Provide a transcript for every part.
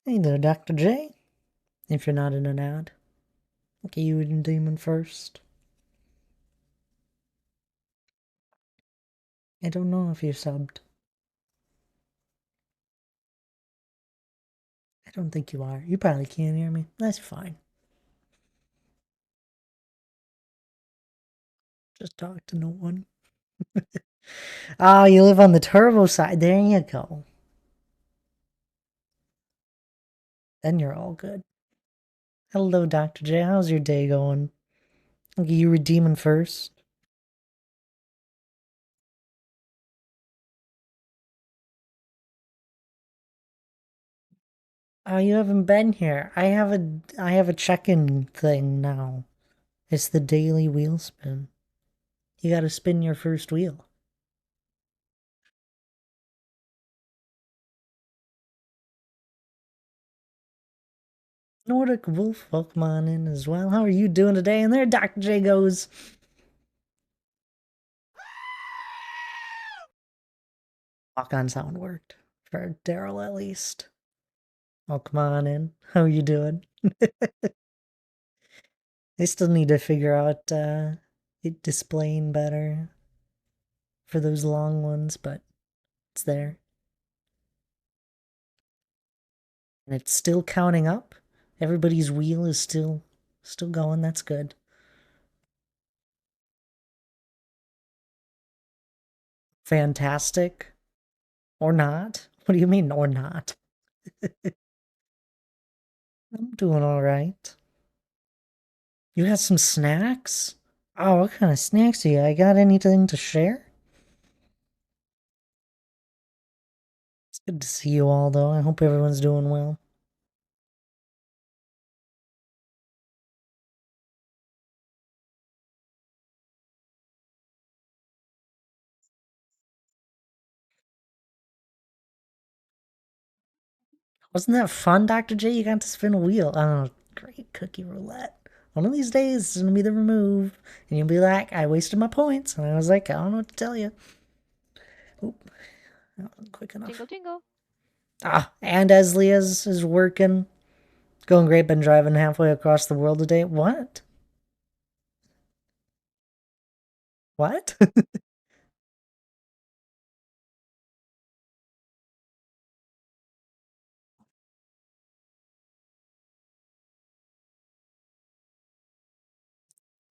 Hey there, Dr. J. If you're not in an ad, okay, you and Demon first. I don't know if you subbed. I don't think you are. You probably can't hear me. That's fine. Just talk to no one. Oh, you live on the turbo side. There you go. Then you're all good. Hello, Dr. J. How's your day going? Okay, you were Demon first. Oh, you haven't been here. I have a check-in thing now. It's the daily wheel spin. You gotta spin your first wheel. Nordic Wolf, welcome on in as well. How are you doing today? And there Dr. J goes. Walk-on sound worked. For Daryl at least. Welcome on in. How are you doing? I still need to figure out it displaying better for those long ones, but it's there. And it's still counting up. Everybody's wheel is still going. That's good. Fantastic. Or not? What do you mean, or not? I'm doing all right. You got some snacks? Oh, what kind of snacks do you? I got anything to share? It's good to see you all, though. I hope everyone's doing well. Wasn't that fun, Dr. J? You got to spin a wheel. Oh, great cookie roulette. One of these days, it's gonna be the remove, and you'll be like, I wasted my points. And I was like, I don't know what to tell you. Oop, that wasn't quick enough. Jingle, jingle. Ah, and as Leah's is working, going great, been driving halfway across the world today. What? What?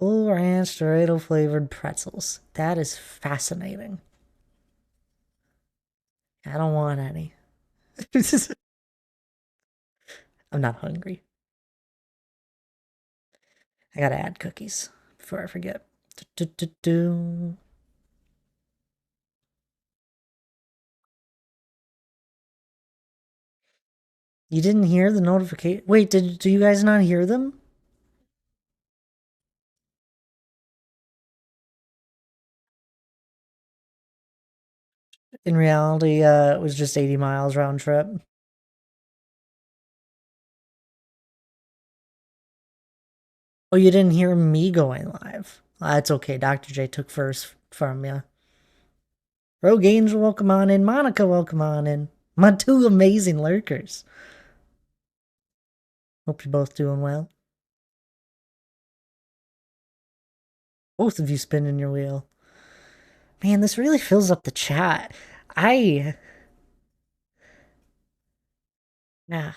Oh, ranch Dorado flavored pretzels. That is fascinating. I don't want any. I'm not hungry. I gotta add cookies before I forget. Do. You didn't hear the notification? Wait, do you guys not hear them? In reality, it was just 80 miles round trip. Oh, you didn't hear me going live? That's okay. Dr. J took first from you. Rogue Angel, welcome on in. Monica, welcome on in. My two amazing lurkers. Hope you're both doing well. Both of you spinning your wheel. Man, this really fills up the chat. I. Yeah.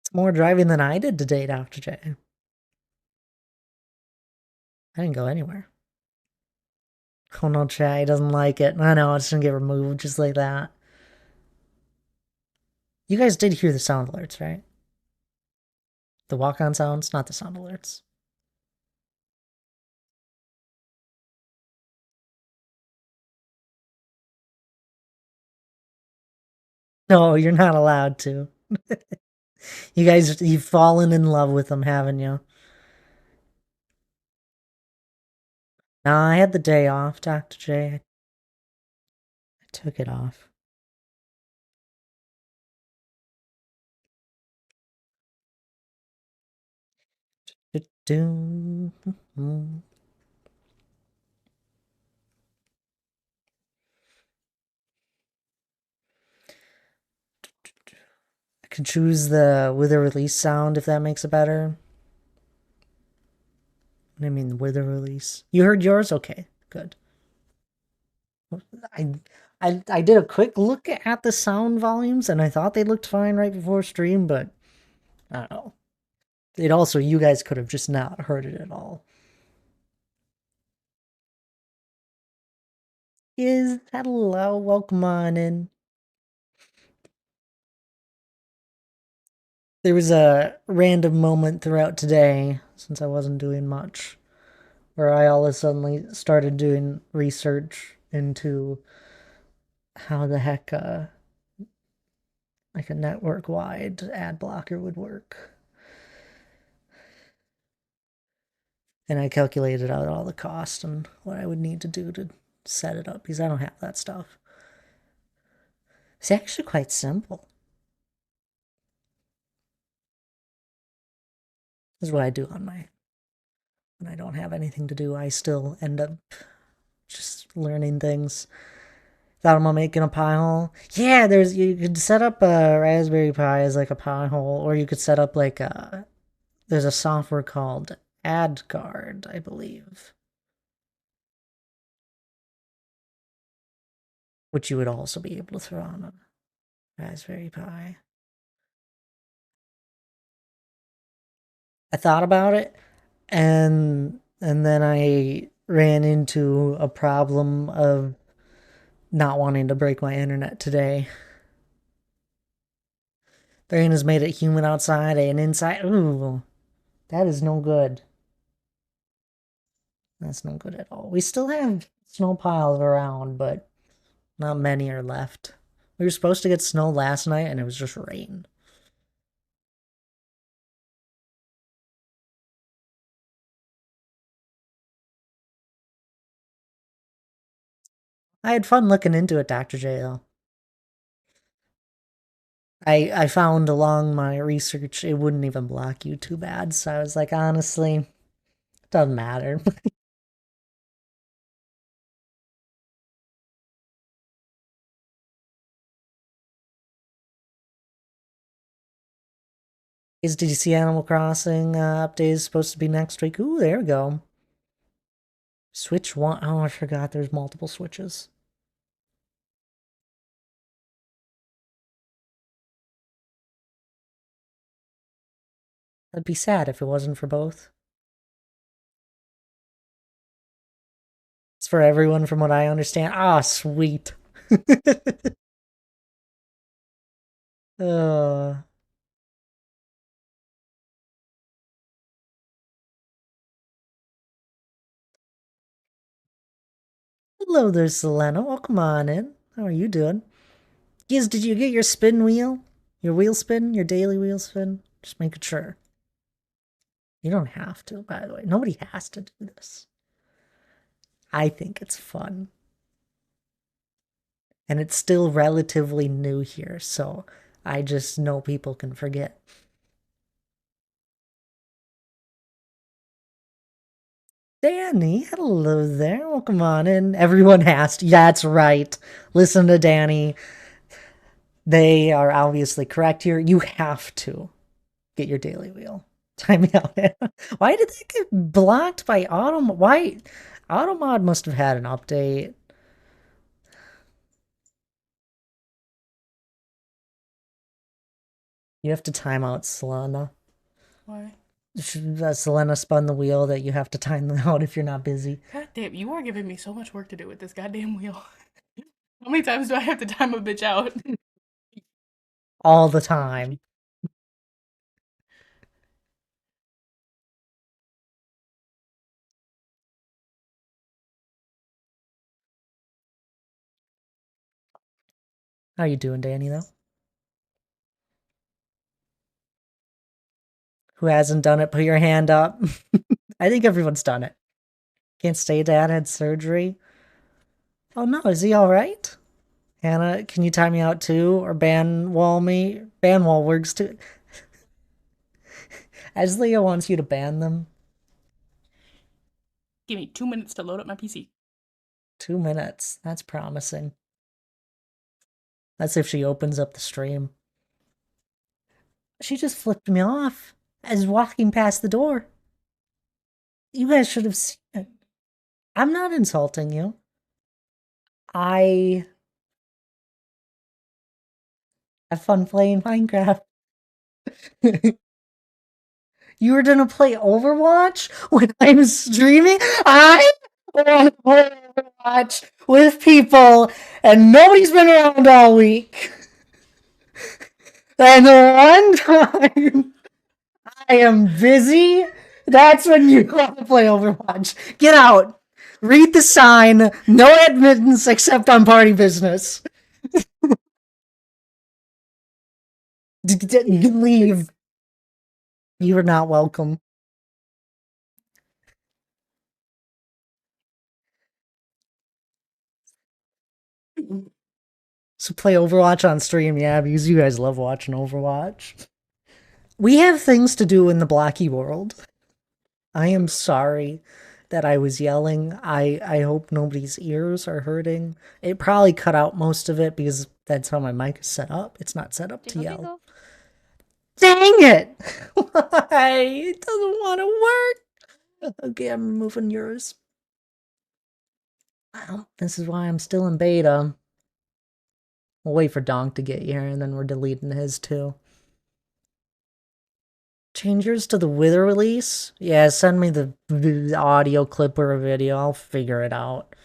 It's more driving than I did today, Dr. J. I didn't go anywhere. Oh no, chat, he doesn't like it. I know, it's gonna get removed just like that. You guys did hear the sound alerts, right? The walk-on sounds, not the sound alerts. No, you're not allowed to. You guys, you've fallen in love with them, haven't you? No, I had the day off, Dr. J. I took it off. Do. I can choose the with a release sound if that makes it better. I mean, with a release. You heard yours? Okay, good. I, I did a quick look at the sound volumes and I thought they looked fine right before stream, but I don't know. It also, you guys could have just not heard it at all. Is hello, welcome on in. There was a random moment throughout today, since I wasn't doing much, where I all of a sudden started doing research into how the heck like a network-wide ad blocker would work. And I calculated out all the cost and what I would need to do to set it up, because I don't have that stuff. It's actually quite simple. This is what I do on my when I don't have anything to do. I still end up just learning things. Thought I'm making a Pi hole. Yeah, you could set up a Raspberry Pi as like a Pi hole, or you could set up like there's a software called AdGuard, I believe, which you would also be able to throw on a Raspberry Pi. I thought about it, and then I ran into a problem of not wanting to break my internet today. The rain has made it humid outside and inside. Ooh, that is no good. That's no good at all. We still have snow piles around, but not many are left. We were supposed to get snow last night and it was just rain. I had fun looking into it, Dr. J, though. I found along my research it wouldn't even block you too bad, so I was like, honestly, it doesn't matter. Did you see Animal Crossing update is supposed to be next week? Ooh, there we go. Switch 1. Oh, I forgot there's multiple switches. I'd be sad if it wasn't for both. It's for everyone from what I understand. Ah, sweet. uh, hello there, Selena. Welcome on in. How are you doing? Giz, did you get your spin wheel? Your wheel spin? Your daily wheel spin? Just making sure. You don't have to, by the way. Nobody has to do this. I think it's fun. And it's still relatively new here, so I just know people can forget. Danny, hello there. Welcome on in. Everyone has to. Yeah, that's right. Listen to Danny. They are obviously correct here. You have to get your daily wheel. Time me out. Why did that get blocked by Automod? Why? Automod must have had an update. You have to time out Selena. Why? Selena spun the wheel that you have to time them out if you're not busy. God damn, you are giving me so much work to do with this goddamn wheel. How many times do I have to time a bitch out? All the time. How you doing, Danny, though? Who hasn't done it? Put your hand up. I think everyone's done it. Can't say Dad had surgery. Oh no, is he alright? Hannah, can you time me out too? Or ban wall me? Ban wall works too. As Leo wants you to ban them. Give me 2 minutes to load up my PC. 2 minutes. That's promising. That's if she opens up the stream. She just flipped me off as walking past the door. You guys should have seen it. I'm not insulting you. I have fun playing Minecraft. You were gonna play Overwatch when I'm streaming? I want to play Overwatch with people, and nobody's been around all week. And the one time I am busy, that's when you want to play Overwatch. Get out. Read the sign. No admittance except on party business. Leave. You are not welcome. So play Overwatch on stream, yeah, because you guys love watching Overwatch. We have things to do in the Blocky world. I am sorry that I was yelling. I hope nobody's ears are hurting. It probably cut out most of it because that's how my mic is set up. It's not set up to yell. Dang it! Why? It doesn't want to work. Okay, I'm removing yours. Well, this is why I'm still in beta. We'll wait for Donk to get here, and then we're deleting his too. Change yours to the Wither release? Yeah, send me the audio clip or a video. I'll figure it out.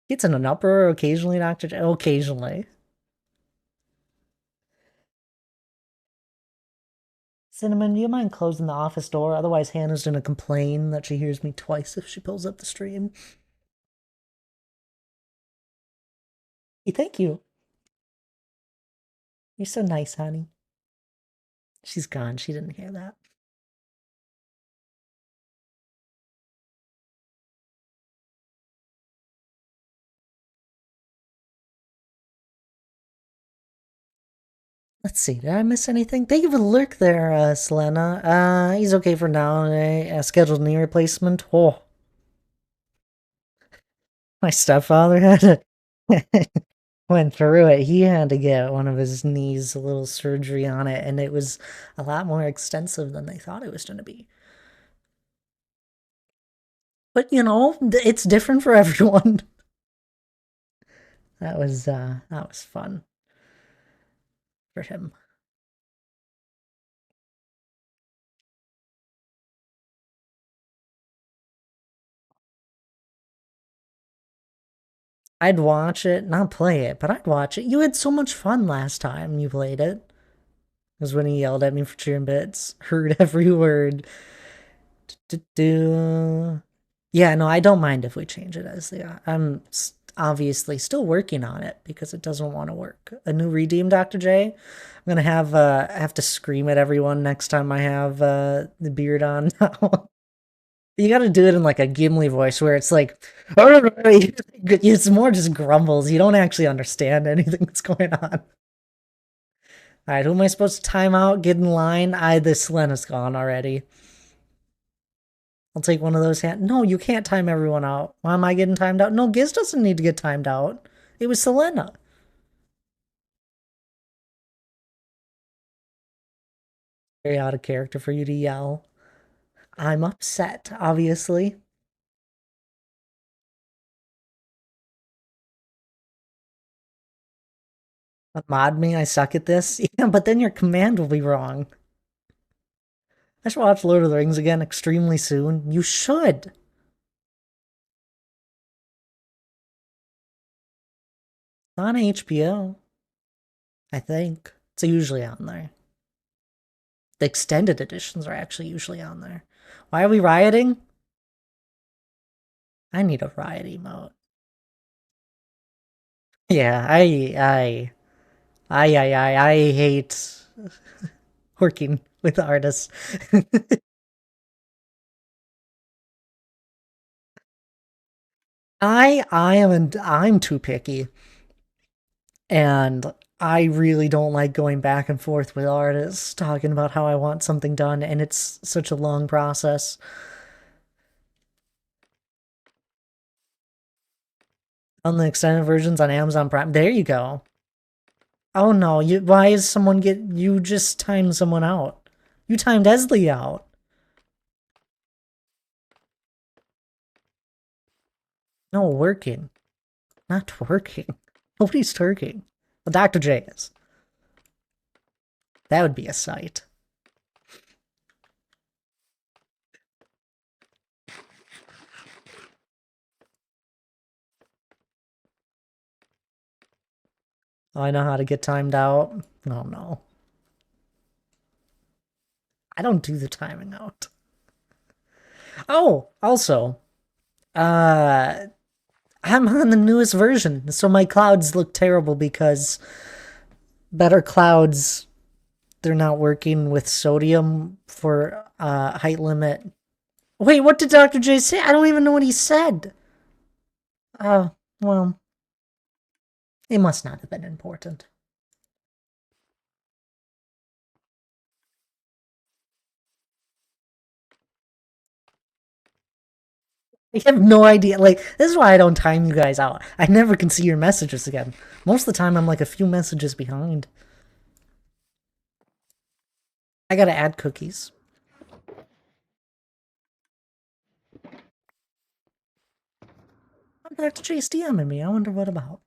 Gets in an upper occasionally, Dr. J. Occasionally. Cinnamon, do you mind closing the office door? Otherwise, Hannah's gonna complain that she hears me twice if she pulls up the stream. Hey, thank you. You're so nice, honey. She's gone. She didn't hear that. Let's see. Did I miss anything? Thank you for the lurk there, Selena. He's okay for now. A scheduled knee replacement. Oh, my stepfather had went through it. He had to get one of his knees, a little surgery on it, and it was a lot more extensive than they thought it was going to be. But you know, it's different for everyone. That was fun for him. I'd watch it, not play it, but I'd watch it. You had so much fun last time you played it. It was when he yelled at me for cheering bits. Heard every word. Yeah, no, I don't mind if we change it as I'm obviously still working on it because it doesn't want to work. A new redeem, Dr. J. I'm gonna have to scream at everyone next time I have the beard on now. You gotta do it in like a Gimli voice where it's like, it's more just grumbles. You don't actually understand anything that's going on. Alright, who am I supposed to time out? Get in line? This Selena's gone already. I'll take one of those hands. No, you can't time everyone out. Why am I getting timed out? No, Giz doesn't need to get timed out. It was Selena. Very out of character for you to yell. I'm upset, obviously. Mod me, I suck at this. Yeah, but then your command will be wrong. I should watch Lord of the Rings again extremely soon. You should. It's on HBO. I think. It's usually on there. The extended editions are actually usually on there. Why are we rioting? I need a riot emote. Yeah, I hate working with artists. I'm too picky. And I really don't like going back and forth with artists talking about how I want something done, and it's such a long process. On the extended versions on Amazon Prime, there you go. Oh no, why is someone you just timed someone out? You timed Esley out. No, working. Not twerking. Nobody's twerking. Well, Dr. J is. That would be a sight. Oh, I know how to get timed out. Oh no. I don't do the timing out. Oh, also, uh, I'm on the newest version, so my clouds look terrible because better clouds, they're not working with sodium for height limit. Wait, what did Dr. J say? I don't even know what he said. Oh, well, it must not have been important. I have no idea. Like, this is why I don't time you guys out. I never can see your messages again. Most of the time, I'm like a few messages behind. I gotta add cookies. Dr. J's DMing me. I wonder what about.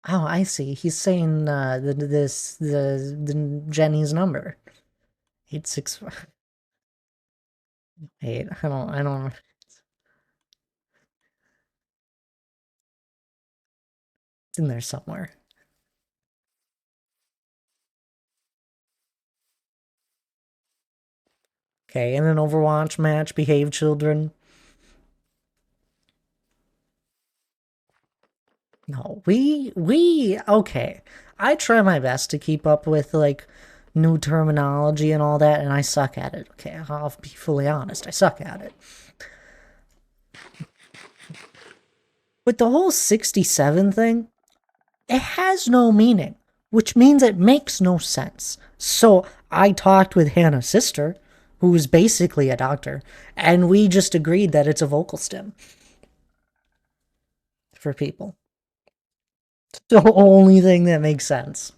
Oh, I see. He's saying the Jenny's number. 865. Wait, I don't. It's in there somewhere. Okay, in an Overwatch match, behave, children. No, okay. I try my best to keep up with, like, new terminology and all that, and I suck at it. Okay, I'll be fully honest. I suck at it. With the whole 67 thing, it has no meaning, which means it makes no sense. So I talked with Hannah's sister, who is basically a doctor, and we just agreed that it's a vocal stim for people. It's the only thing that makes sense.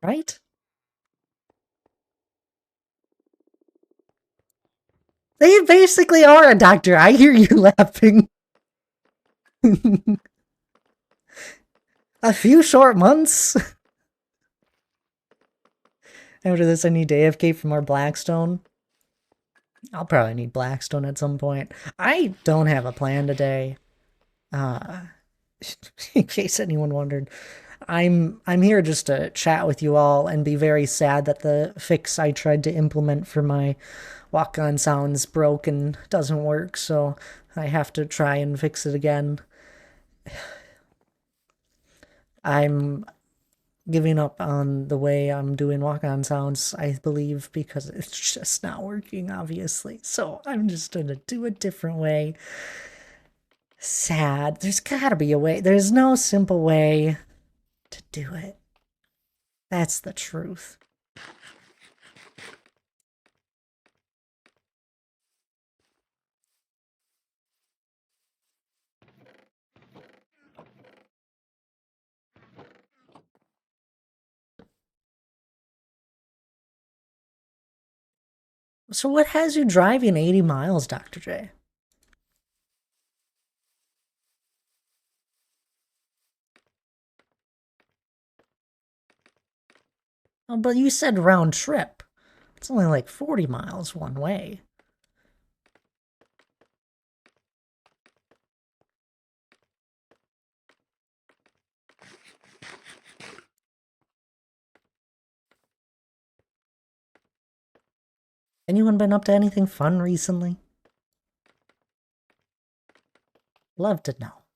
Right? They basically are a doctor. I hear you laughing. A few short months. After this, I need to AFK for more Blackstone. I'll probably need Blackstone at some point. I don't have a plan today. Uh, in case anyone wondered, I'm here just to chat with you all and be very sad that the fix I tried to implement for my walk-on sounds broke and doesn't work, so I have to try and fix it again. I'm giving up on the way I'm doing walk-on sounds, I believe, because it's just not working, obviously. So I'm just gonna do a different way. Sad. There's gotta be a way. There's no simple way to do it. That's the truth. So what has you driving 80 miles, Dr. J? Oh, but you said round trip. It's only like 40 miles one way. Anyone been up to anything fun recently? Love to know.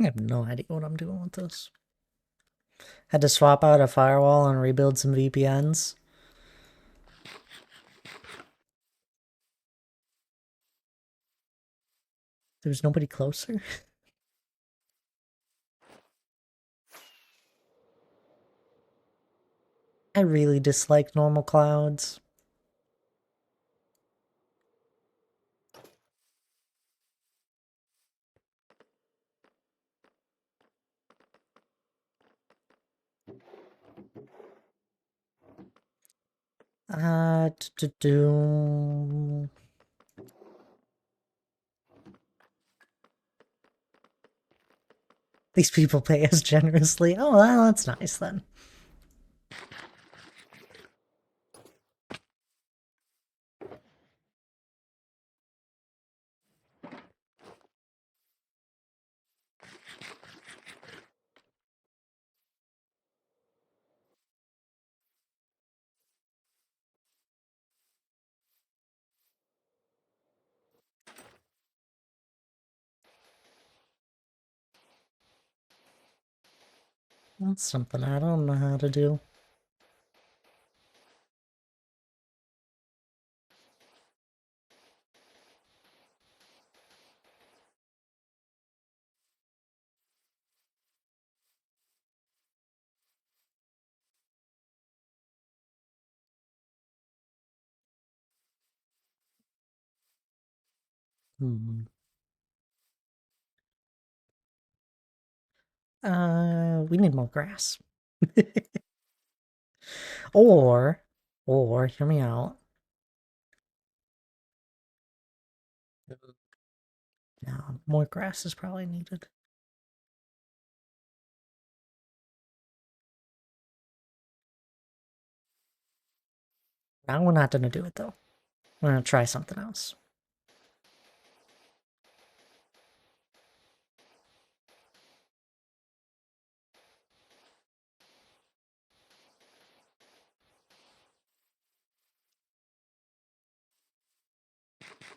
I have no idea what I'm doing with this. Had to swap out a firewall and rebuild some VPNs. There's nobody closer. I really dislike normal clouds. Do. These people pay us generously. Oh, well, that's nice then. That's something I don't know how to do. Hmm. We need more grass. Or, hear me out. No, more grass is probably needed. Now we're not gonna do it though. We're gonna try something else.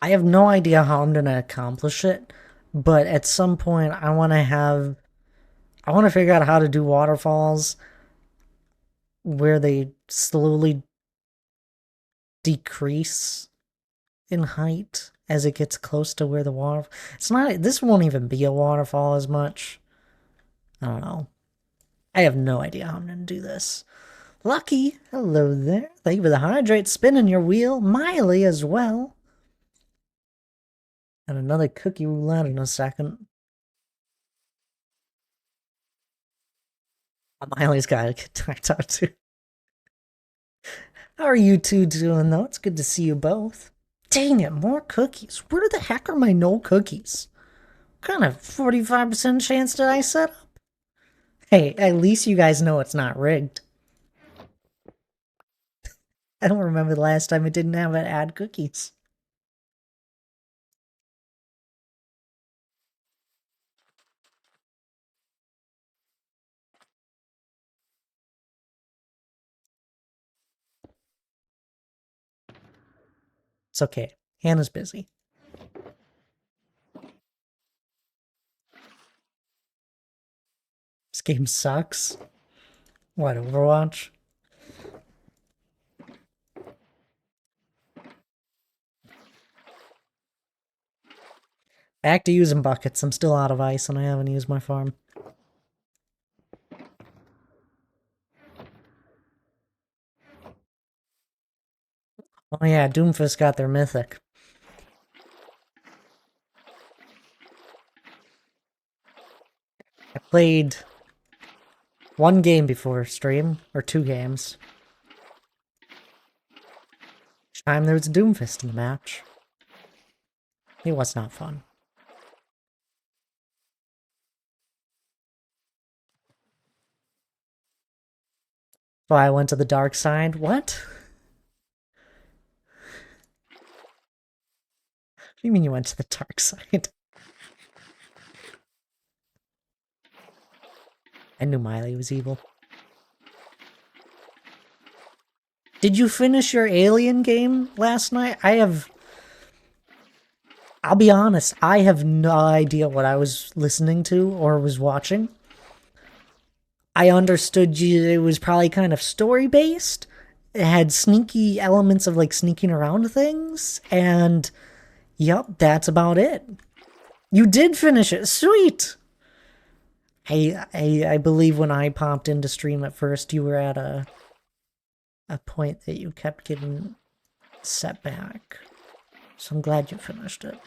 I have no idea how I'm gonna accomplish it, but at some point I want to figure out how to do waterfalls where they slowly decrease in height as it gets close to where the water. It's not. This won't even be a waterfall as much. I don't know. I have no idea how I'm gonna do this. Lucky, hello there. Thank you for the hydrate, spinning your wheel. Miley as well. And another cookie roulette in a second. Miley's got to get talked to. How are you two doing, though? It's good to see you both. Dang it, more cookies. Where the heck are my no cookies? What kind of 45% chance did I set up? Hey, at least you guys know it's not rigged. I don't remember the last time it didn't have it add cookies. It's okay. Hannah's busy. This game sucks. What, Overwatch? Back to using buckets. I'm still out of ice and I haven't used my farm. Oh yeah, Doomfist got their mythic. I played one game before stream, or 2 games. Each time there was a Doomfist in the match. It was not fun. So I went to the dark side. What? What do you mean you went to the dark side? I knew Miley was evil. Did you finish your Alien game last night? I'll be honest, I have no idea what I was listening to or was watching. I understood it was probably kind of story based. It had sneaky elements of like sneaking around things, and yep, that's about it. You did finish it. Sweet. I believe when I popped into stream at first, you were at a point that you kept getting set back. So I'm glad you finished it.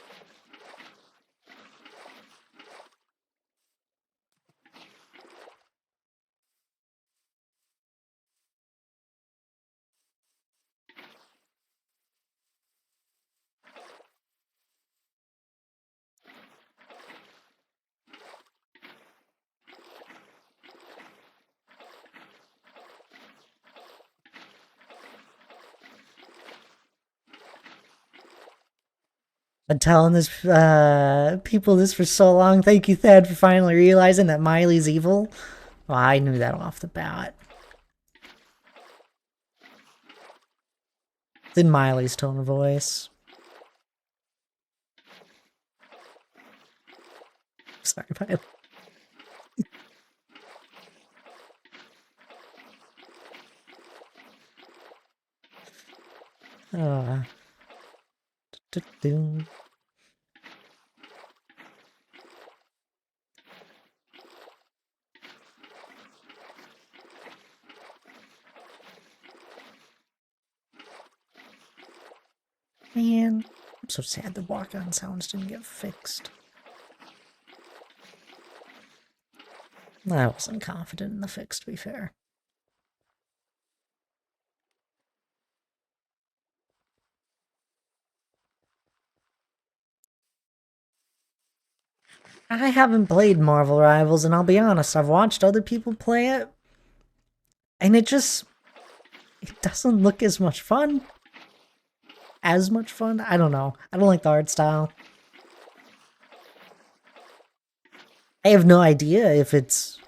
Been telling this people this for so long. Thank you, Thad, for finally realizing that Miley's evil. Well, I knew that off the bat. It's in Miley's tone of voice. Sorry, Miley. Uh, Man, I'm so sad the walk-on sounds didn't get fixed. I wasn't confident in the fix, to be fair. I haven't played Marvel Rivals, and I'll be honest, I've watched other people play it, and it doesn't look as much fun. As much fun? I don't know. I don't like the art style. I have no idea if it's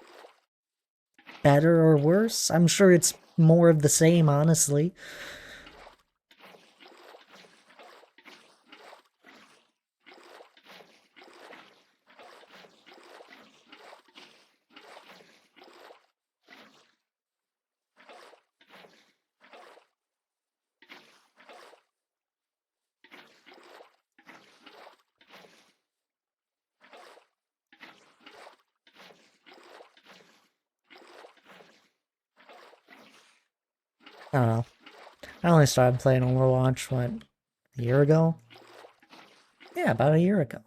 better or worse. I'm sure it's more of the same, honestly. I don't know. I only started playing Overwatch, what, a year ago? Yeah, about a year ago.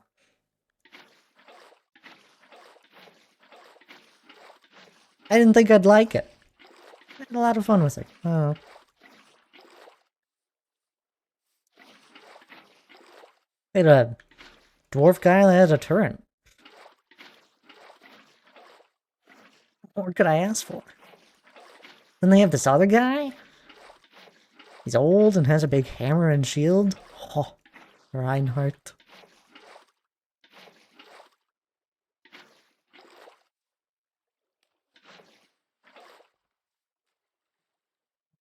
I didn't think I'd like it. I had a lot of fun with it. Oh. They had a dwarf guy that has a turret. What could I ask for? Then they have this other guy. He's old and has a big hammer and shield. Oh, Reinhardt.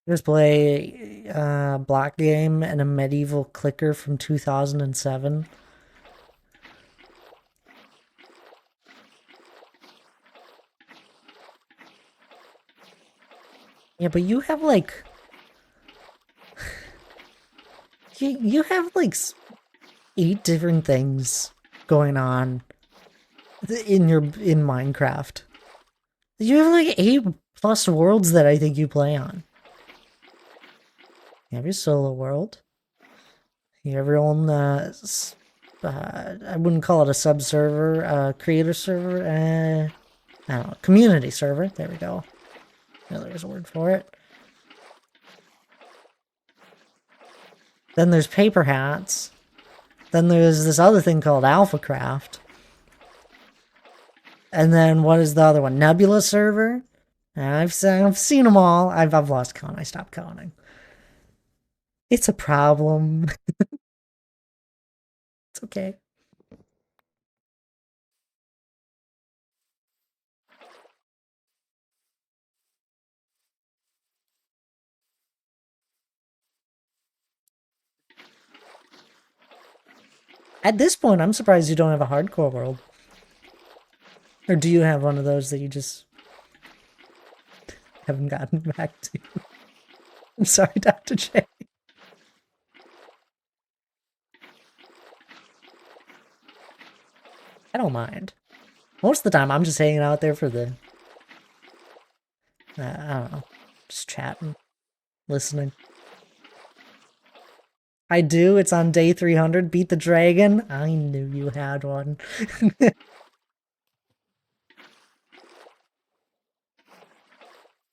Just play Block Game and a medieval clicker from 2007. Yeah, but you have like... you have like 8 different things going on in Minecraft. You have like 8+ worlds that I think you play on. You have your solo world. You have your own, I wouldn't call it a sub-server, creator server, I don't know, community server. There we go. No, there's a word for it. Then there's Paper Hats. Then there's this other thing called AlphaCraft. And then what is the other one? Nebula server. I've seen them all. I've lost count. I stopped counting. It's a problem. It's okay. At this point, I'm surprised you don't have a hardcore world. Or do you have one of those that you just haven't gotten back to? I'm sorry, Dr. J. I don't mind. Most of the time, I'm just hanging out there for the... I don't know. Just chatting. Listening. I do. It's on day 300. Beat the dragon. I knew you had one.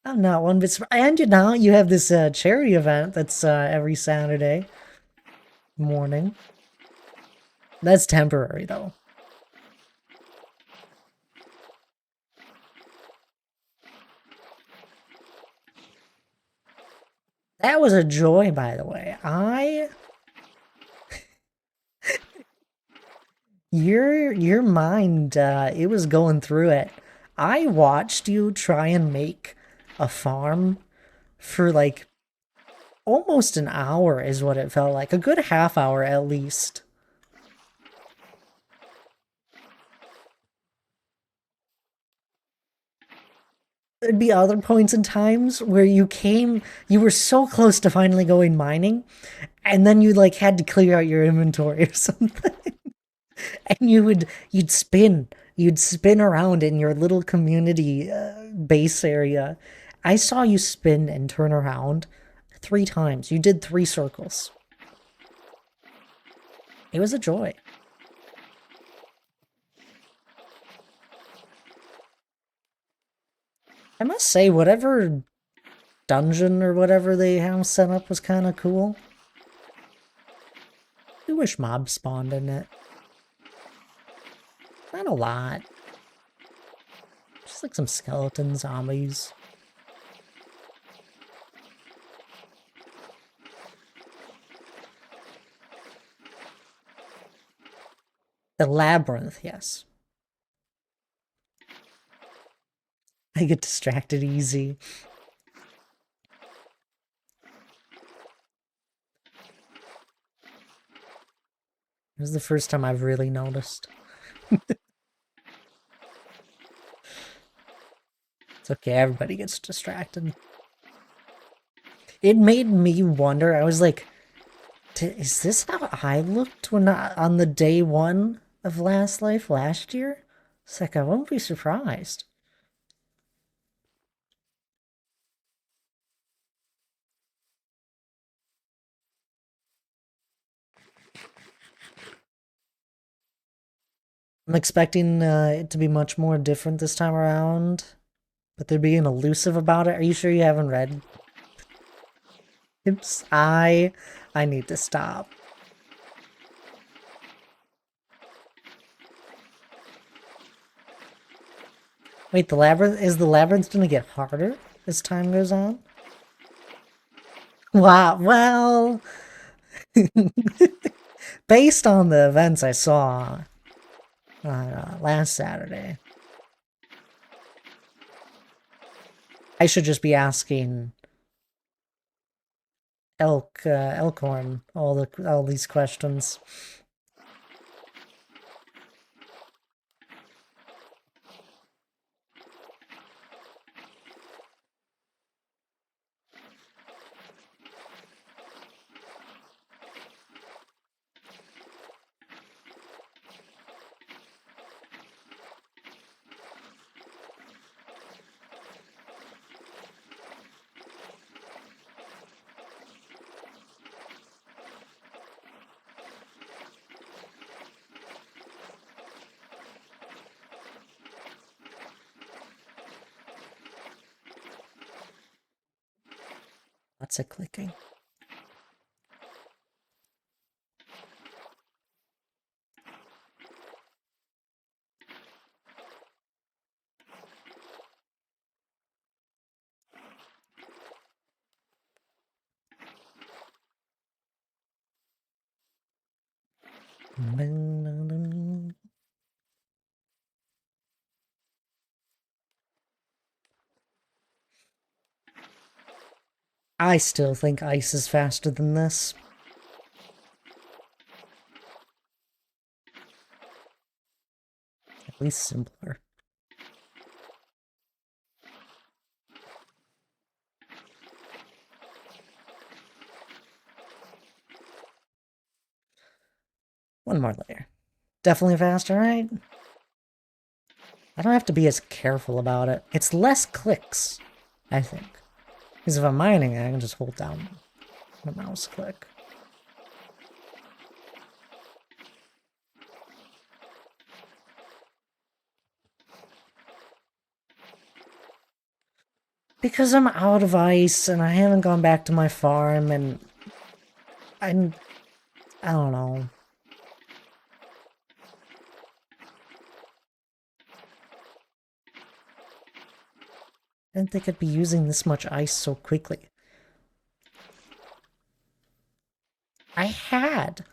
I'm not one bit surprised. And you have this charity event that's every Saturday morning. That's temporary, though. That was a joy, by the way. Your mind, it was going through it. I watched you try and make a farm for like almost an hour is what it felt like. A good half hour at least. There'd be other points in times where you were so close to finally going mining, and then you like had to clear out your inventory or something. And you'd spin around in your little community base area. I saw you spin and turn around 3 times. You did 3 circles. It was a joy. I must say, whatever dungeon or whatever they have set up was kind of cool. I wish mobs spawned in it. Not a lot. Just like some skeleton zombies. The labyrinth, yes. I get distracted easy. It was the first time I've really noticed. It's okay, everybody gets distracted. It made me wonder, I was like, is this how I looked when on the day 1 of Last Life last year? It's like, I won't be surprised. I'm expecting it to be much more different this time around, but they're being elusive about it. Are you sure you haven't read? Oops, I need to stop. Wait, the labyrinth gonna get harder as time goes on? Wow, well, based on the events I saw last Saturday, I should just be asking Elkhorn all these questions. Lots of clicking. I still think ice is faster than this. At least simpler. One more layer. Definitely faster, right? I don't have to be as careful about it. It's less clicks, I think. Because if I'm mining, I can just hold down the mouse click. Because I'm out of ice and I haven't gone back to my farm and I don't know. I didn't think I'd be using this much ice so quickly. I had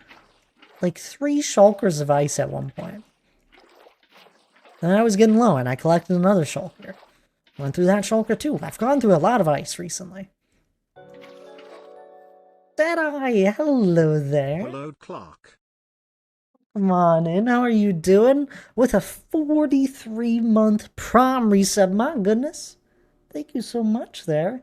like 3 shulkers of ice at one point. Then I was getting low and I collected another shulker. Went through that shulker too. I've gone through a lot of ice recently. Deadeye, hello there. Hello, Clark. Come on in, how are you doing? With a 43-month prom resub, my goodness. Thank you so much there.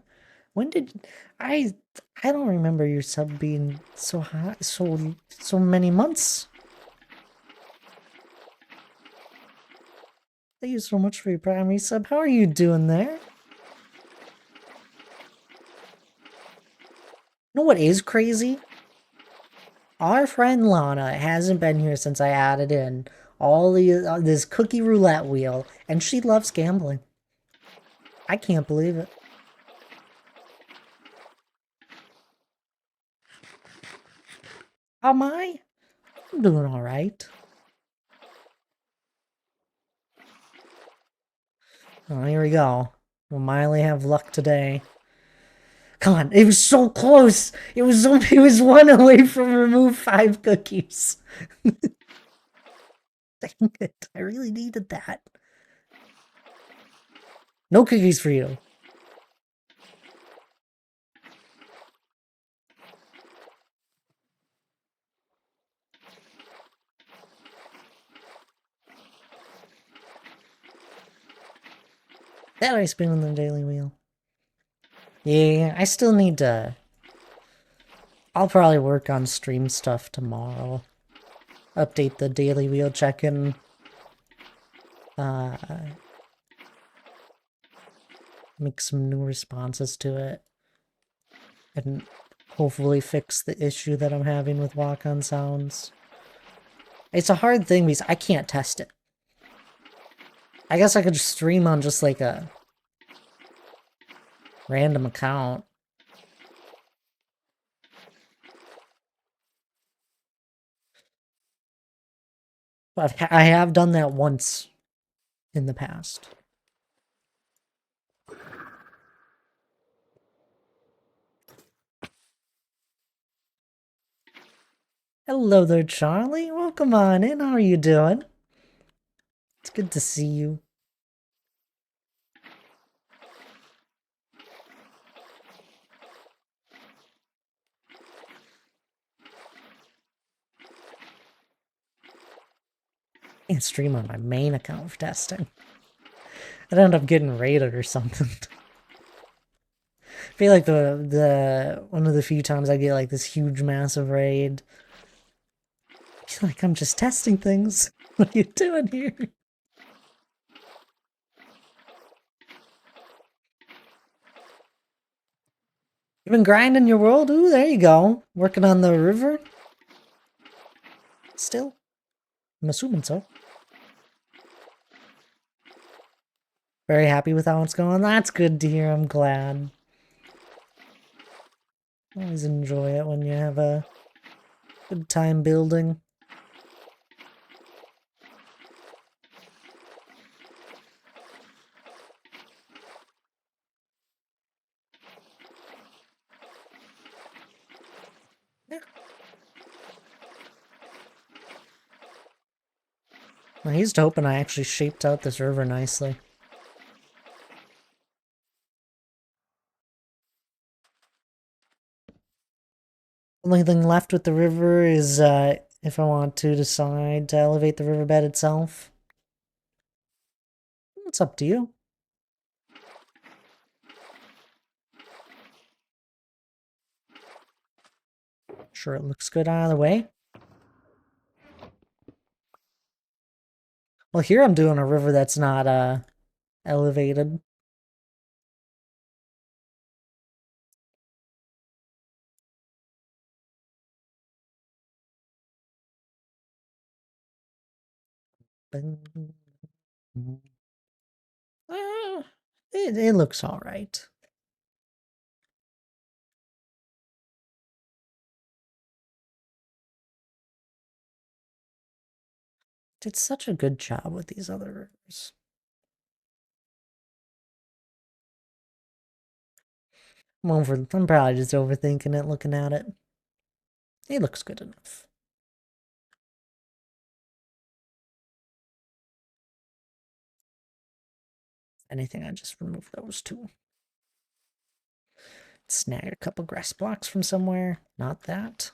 When did I don't remember your sub being so high so many months. Thank you so much for your prime resub. How are you doing there? You know what is crazy? Our friend Lana hasn't been here since I added in all this cookie roulette wheel, and she loves gambling. I can't believe it. How am I? I'm doing all right. Oh, here we go. Will Miley have luck today? Come on, it was so close. It was 1 away from remove 5 cookies. Dang it, I really needed that. No cookies for you. That I spin on the daily wheel. Yeah, I still need to... I'll probably work on stream stuff tomorrow. Update the daily wheel check-in. Make some new responses to it. And hopefully fix the issue that I'm having with walk-on sounds. It's a hard thing because I can't test it. I guess I could stream on just like a random account. But I have done that once in the past. Hello there, Charlie. Welcome on in. How are you doing? It's good to see you. I can't stream on my main account for testing. I'd end up getting raided or something. I feel like the one of the few times I get like this huge massive raid. I feel like I'm just testing things. What are you doing here? You've been grinding your world? Ooh, there you go. Working on the river? Still? I'm assuming so. Very happy with how it's going. That's good to hear. I'm glad. Always enjoy it when you have a good time building. Yeah. Well, he's hoping I actually shaped out this river nicely. Only thing left with the river is if I want to decide to elevate the riverbed itself. It's up to you. Sure, it looks good either way. Well, here I'm doing a river that's not elevated. It looks all right. Did such a good job with these other rivers. I'm probably just overthinking it looking at it. It looks good enough. Anything, I just remove those two. Snag a couple grass blocks from somewhere. Not that.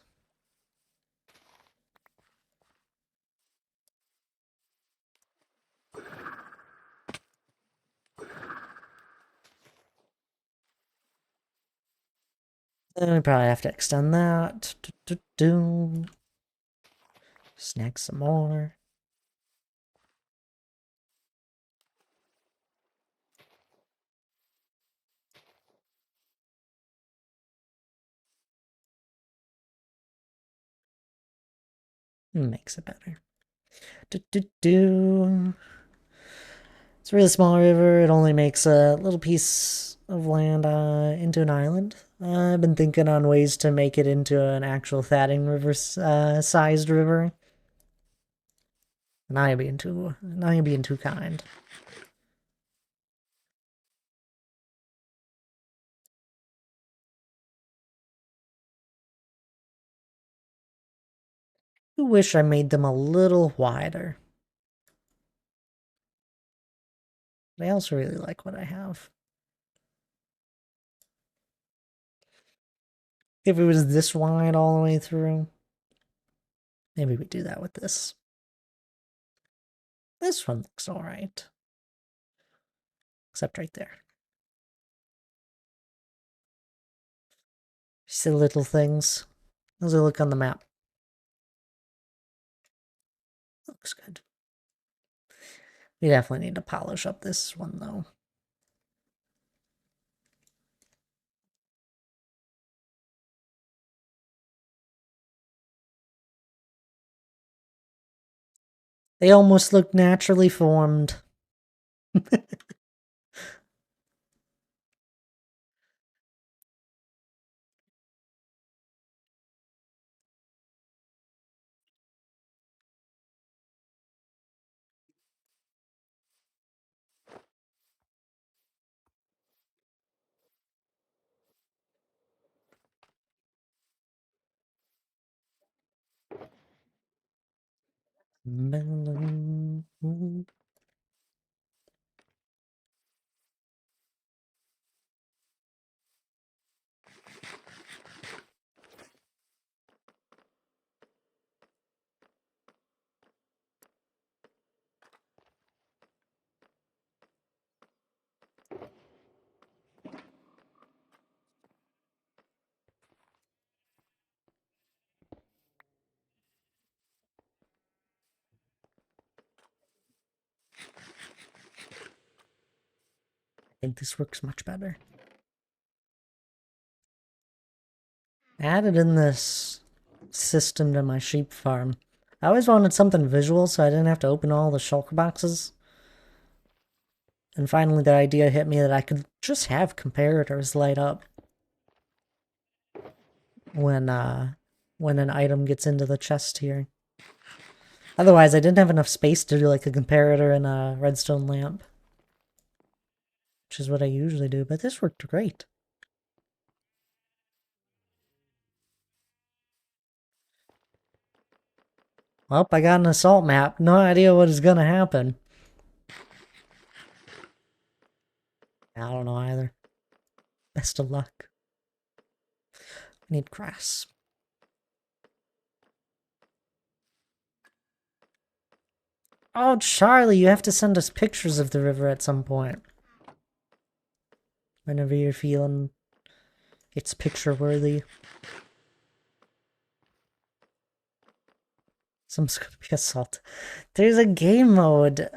Then we probably have to extend that. Snag some more. Makes it better. It's a really small river. It only makes a little piece of land into an island. I've been thinking on ways to make it into an actual Thatting River sized river. Now you're being too kind. I wish I made them a little wider. But I also really like what I have. If it was this wide all the way through, maybe we do that with this. This one looks alright. Except right there. See the little things? How's it look on the map? Looks good. We definitely need to polish up this one, though. They almost look naturally formed. I think this works much better. I added in this system to my sheep farm. I always wanted something visual so I didn't have to open all the shulker boxes. And finally the idea hit me that I could just have comparators light up when an item gets into the chest here. Otherwise, I didn't have enough space to do like a comparator and a redstone lamp. Which is what I usually do, but this worked great. Well, I got an assault map. No idea what is gonna happen. I don't know either. Best of luck. I need grass. Oh, Charlie, you have to send us pictures of the river at some point. Whenever you're feeling it's picture worthy. Some's gonna be assault. There's a game mode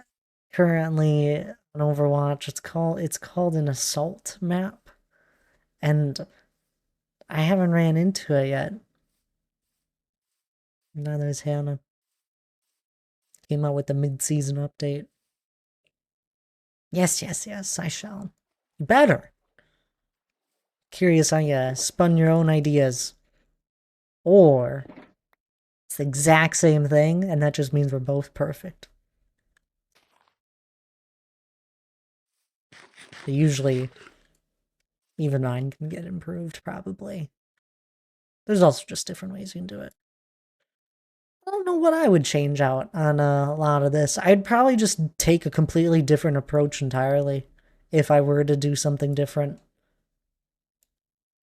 currently on Overwatch. It's called an assault map. And I haven't ran into it yet. Neither has Hannah. Came out with the mid-season update. Yes, yes, yes, I shall. Better. Curious how you spun your own ideas. Or it's the exact same thing, and that just means we're both perfect. But usually, even mine can get improved, probably. There's also just different ways you can do it. I don't know what I would change out on a lot of this. I'd probably just take a completely different approach entirely if I were to do something different.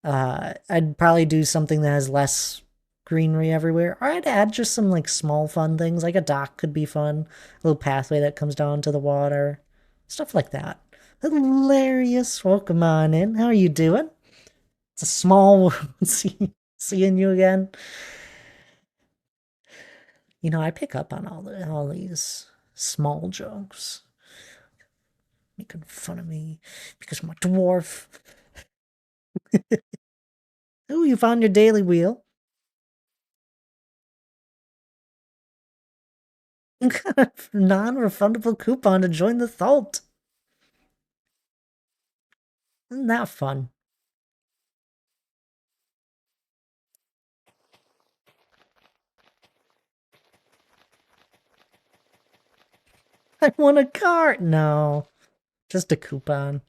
I'd probably do something that has less greenery everywhere. Or I'd add just some like small fun things, like a dock could be fun, a little pathway that comes down to the water, stuff like that. Hilarious. Welcome on in. How are you doing? It's a small world. Seeing you again. You know, I pick up on all these small jokes. Making fun of me because I'm a dwarf. Ooh, you found your daily wheel. You got a non-refundable coupon to join the Thult. Isn't that fun? I want a cart. No, just a coupon.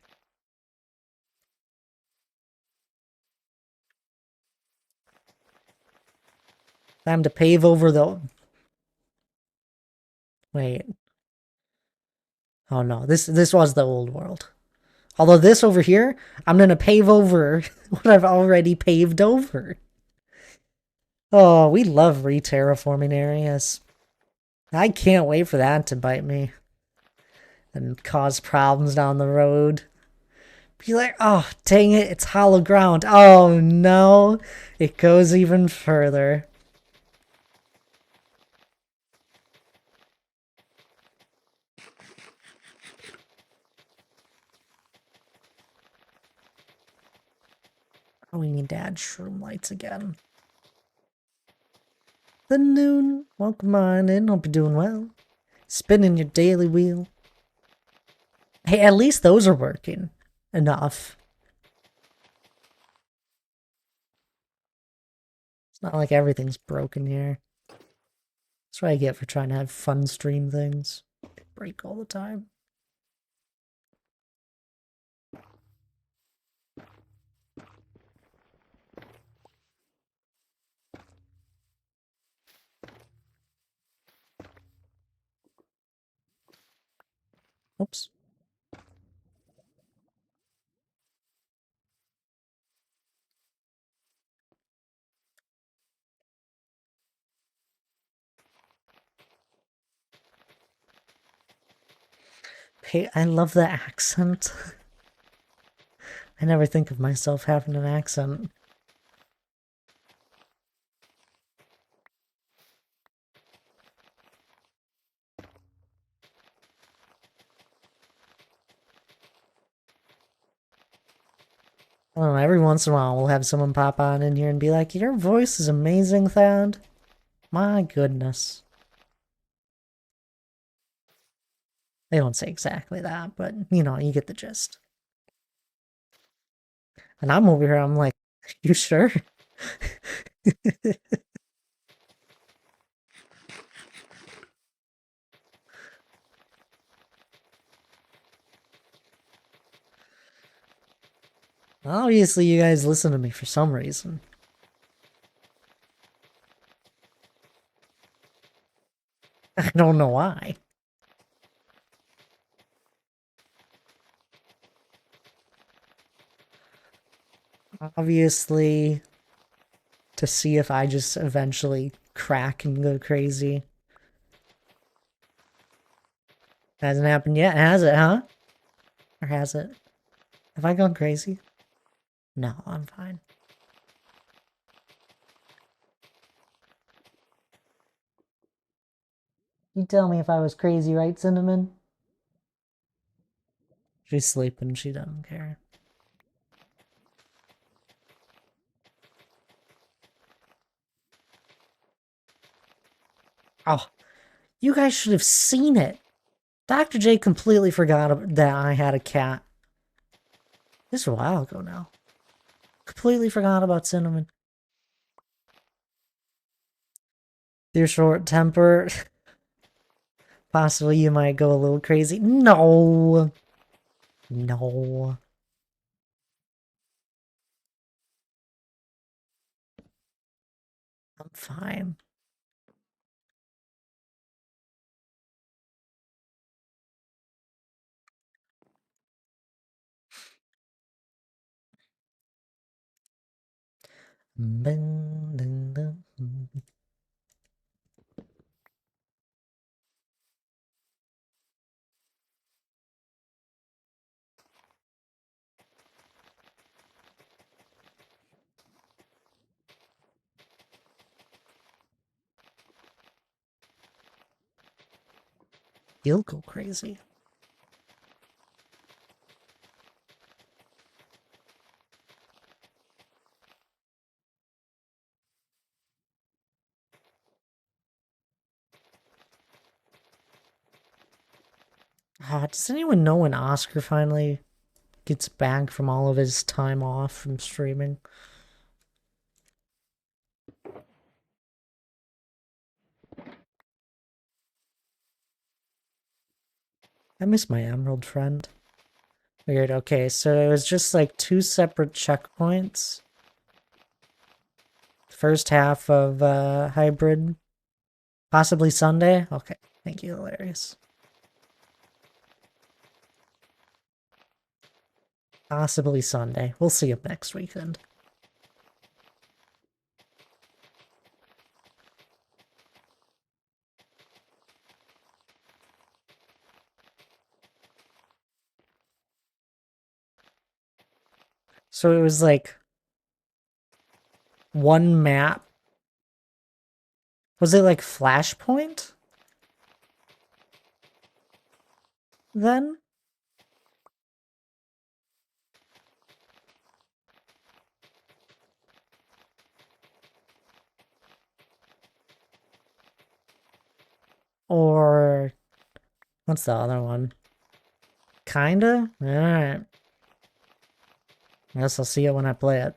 Time to pave over the... Wait. Oh no, this was the old world. Although this over here, I'm gonna pave over what I've already paved over. Oh, we love re-terraforming areas. I can't wait for that to bite me and cause problems down the road. Be like, oh, dang it, it's hollow ground. Oh no, it goes even further. Oh, we need to add shroom lights again. The noon, welcome on in, hope you're doing well. Spinning your daily wheel. Hey, at least those are working enough. It's not like everything's broken here. That's what I get for trying to have fun stream things. They break all the time. Oops. Hey, I love the accent. I never think of myself having an accent. I don't know, every once in a while we'll have someone pop on in here and be like, your voice is amazing, Thad. My goodness. They don't say exactly that, but, you know, you get the gist. And I'm over here, I'm like, you sure? Obviously, you guys listen to me for some reason. I don't know why. Obviously, to see if I just eventually crack and go crazy. Hasn't happened yet, has it, huh? Or has it? Have I gone crazy? No, I'm fine. You tell me if I was crazy, right, Cinnamon? She's sleeping, she doesn't care. Oh, you guys should have seen it. Dr. J completely forgot that I had a cat. This is a while ago now. Completely forgot about Cinnamon. Your short temper. Possibly you might go a little crazy. No. No. I'm fine. You'll go crazy. Does anyone know when Oscar finally gets back from all of his time off from streaming? I miss my Emerald friend. Weird, okay, so it was just like 2 separate checkpoints. First half of Hybrid. Possibly Sunday? Okay, thank you, hilarious. Possibly Sunday. We'll see him next weekend. So it was like 1 map. Was it like Flashpoint? Then? Or what's the other one? Kinda? Alright. I guess I'll see it when I play it.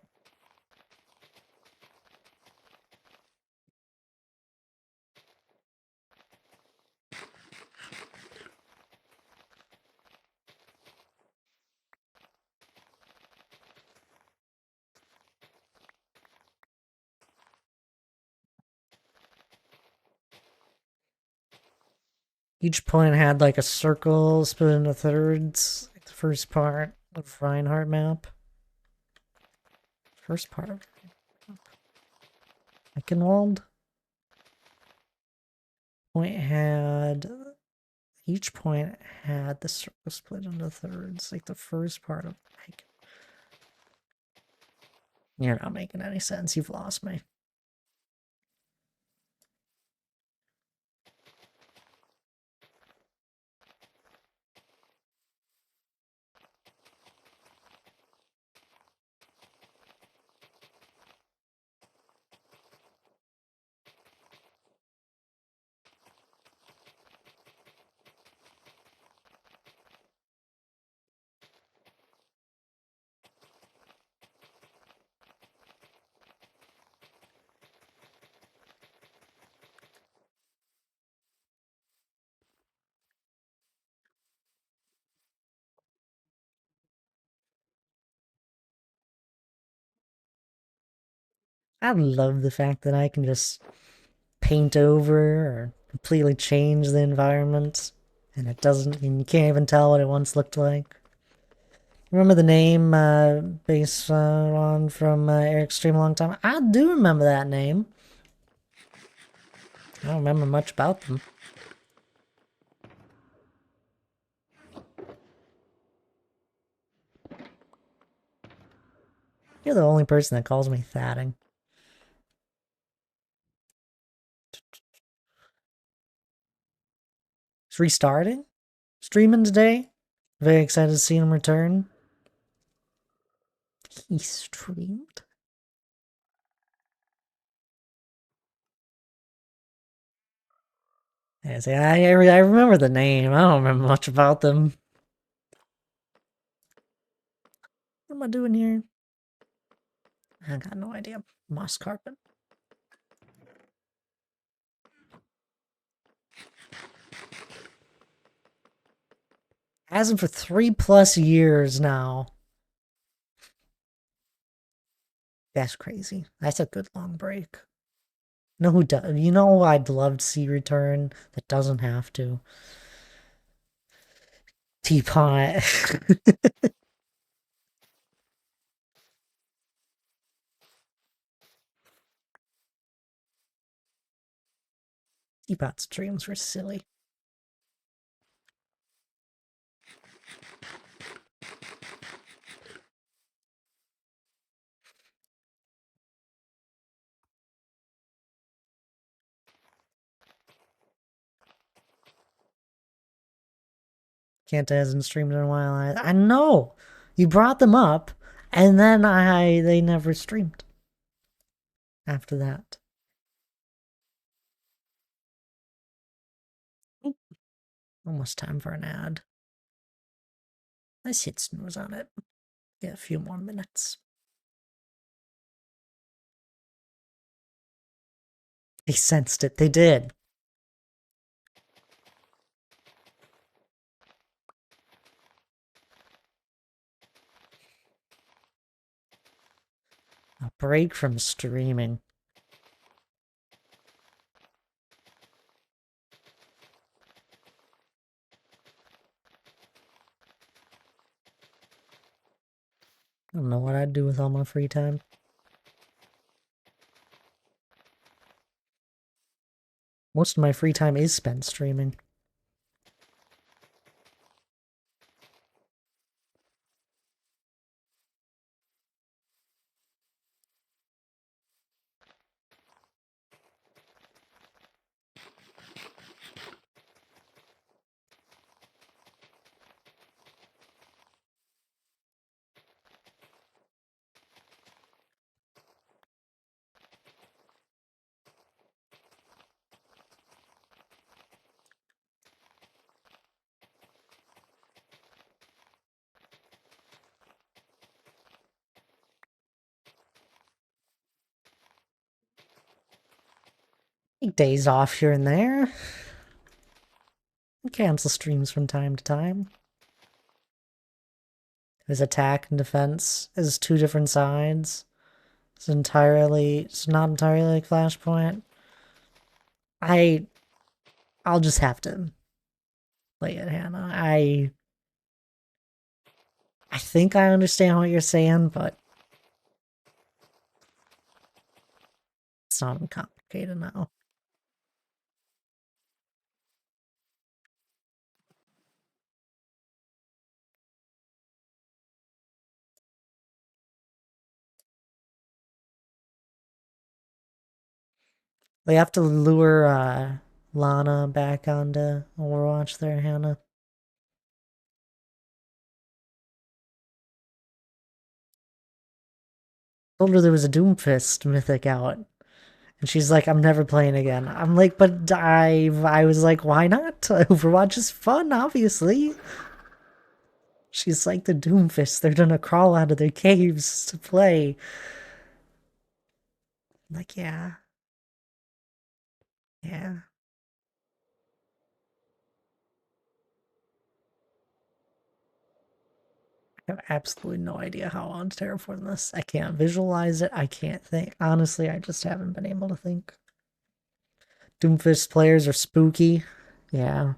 Each point had like a circle split into thirds. Like the first part of Reinhardt map. First part of Eichenwald. Point had... Each point had the circle split into thirds. Like the first part of... You're not making any sense. You've lost me. I love the fact that I can just paint over or completely change the environment, and it doesn't, and you can't even tell what it once looked like. Remember the name based on from Eric's stream a long time? I do remember that name. I don't remember much about them. You're the only person that calls me thatting. It's restarting? Streaming today? Very excited to see him return. He streamed? Yeah, see, I remember the name. I don't remember much about them. What am I doing here? I got no idea. Moss carpet. Hasn't for 3+ years now. That's crazy. That's a good long break. You know who does? You know who I'd love to see return that doesn't have to? Teapot. Teapot's dreams were silly. Kanta hasn't streamed in a while. I know. You brought them up, and then they never streamed after that. Oop, almost time for an ad. Let's hit snooze on it. Yeah, a few more minutes. They sensed it. They did. A break from streaming. I don't know what I'd do with all my free time. Most of my free time is spent streaming. Take days off here and there. Cancel streams from time to time. His attack and defense is two different sides. It's not entirely like Flashpoint. I'll just have to play it, Hannah. I think I understand what you're saying, but it's not complicated now. We have to lure Lana back onto Overwatch there, Hannah. Told her there was a Doomfist mythic out. And she's like, I'm never playing again. I'm like, but I was like, why not? Overwatch is fun, obviously. She's like the Doomfist. They're gonna crawl out of their caves to play. I'm like, yeah. Yeah. I have absolutely no idea how on to terraform this. I can't visualize it. I can't think. Honestly, I just haven't been able to think. Doomfist players are spooky. Yeah.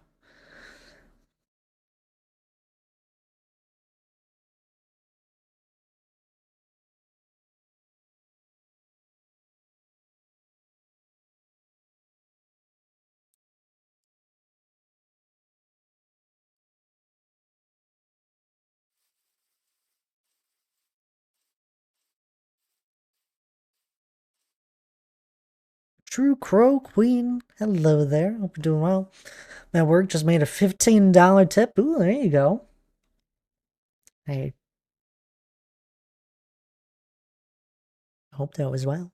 True Crow Queen. Hello there. Hope you're doing well. My work just made a $15 tip. Ooh, there you go. I hope that was well.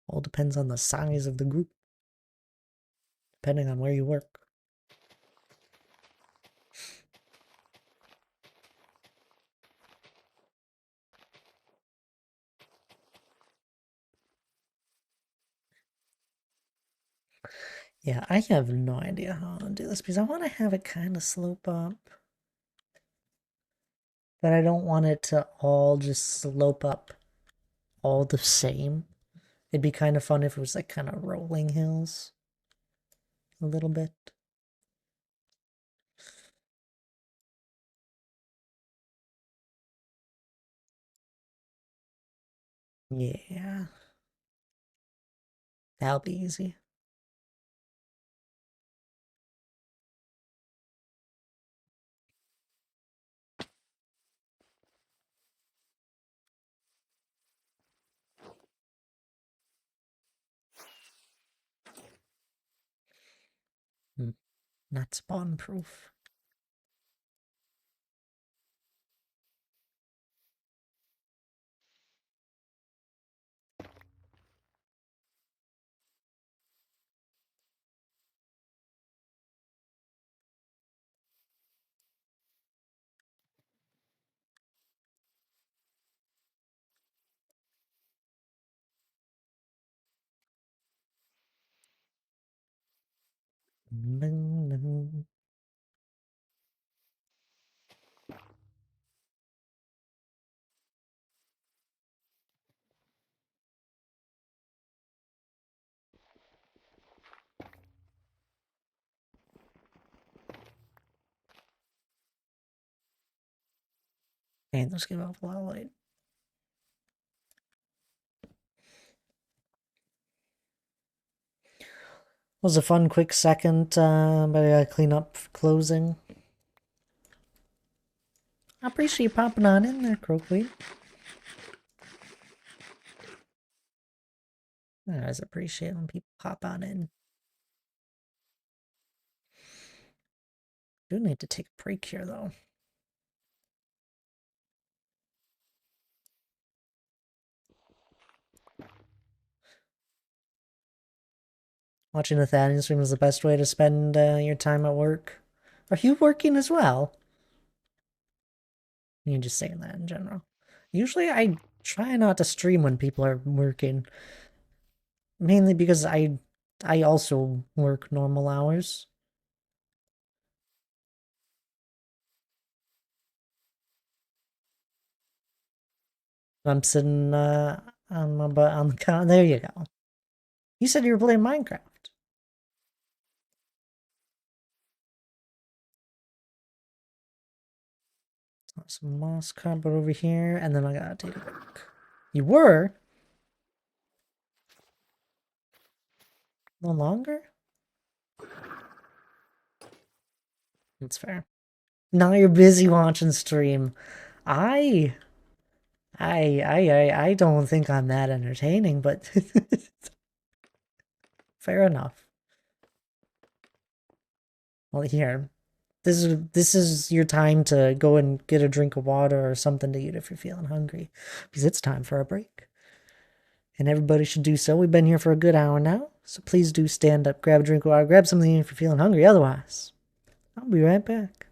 All depends on the size of the group, depending on where you work. Yeah, I have no idea how to do this because I want to have it kind of slope up. But I don't want it to all just slope up all the same. It'd be kind of fun if it was like kind of rolling hills a little bit. Yeah. That'll be easy. Not spawn proof. And those give off a lot of light. Was a fun, quick second, but I gotta clean up for closing. I appreciate you popping on in there, Croquet. I always appreciate when people pop on in. Do need to take a break here, though. Watching the Thaddeus stream is the best way to spend your time at work. Are you working as well? You're just saying that in general. Usually I try not to stream when people are working. Mainly because I also work normal hours. I'm sitting on my butt on the couch. There you go. You said you were playing Minecraft. Some moss carpet over here, and then I gotta take a break. You were? No longer? That's fair. Now you're busy watching stream. I I don't think I'm that entertaining, but fair enough. Well, here, this is your time to go and get a drink of water or something to eat if you're feeling hungry, because it's time for a break. And everybody should do so. We've been here for a good hour now, so please do stand up, grab a drink of water, grab something if you're feeling hungry. Otherwise, I'll be right back.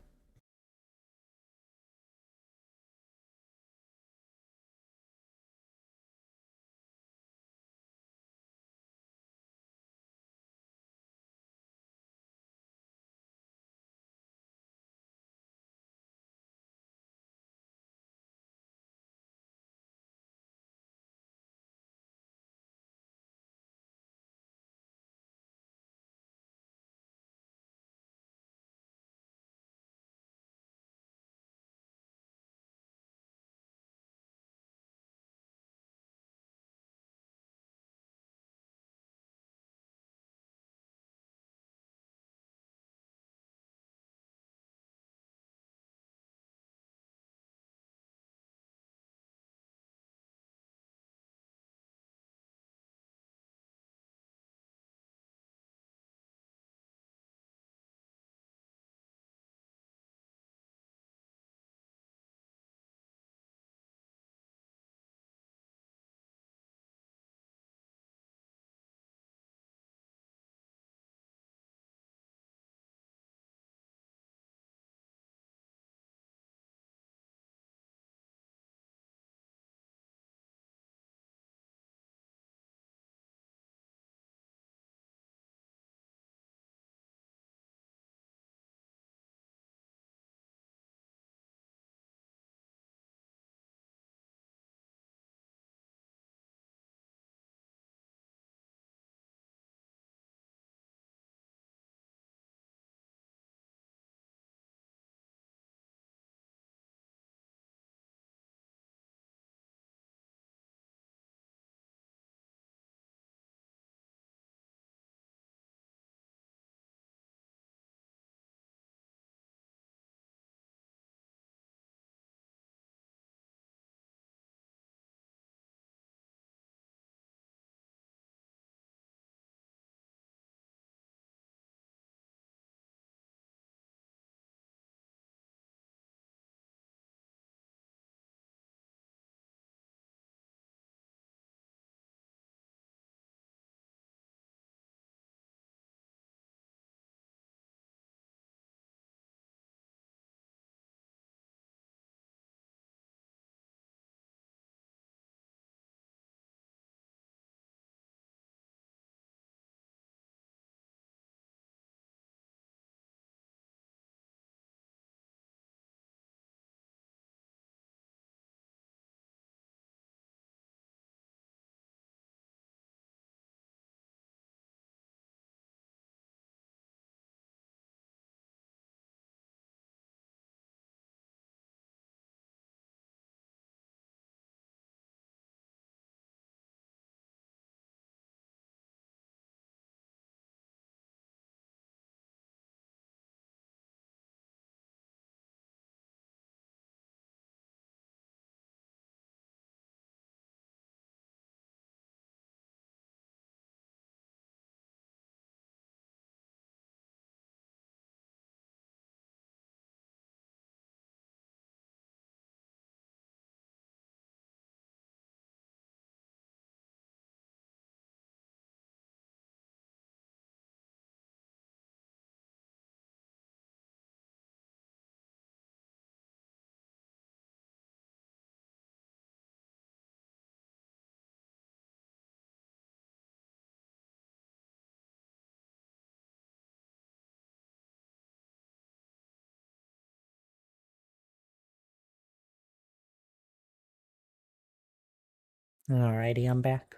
Alrighty, I'm back.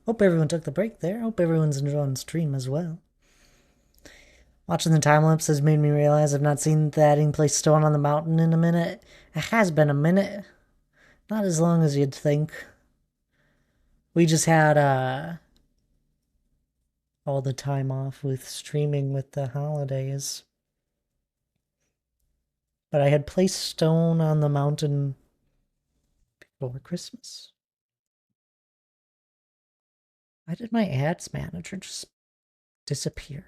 Hope everyone took the break there. Hope everyone's enjoying the stream as well. Watching the time lapse has made me realize I've not seen Thaddeus place stone on the mountain in a minute. It has been a minute. Not as long as you'd think. We just had all the time off with streaming with the holidays. But I had placed stone on the mountain before Christmas. Why did my ads manager just disappear?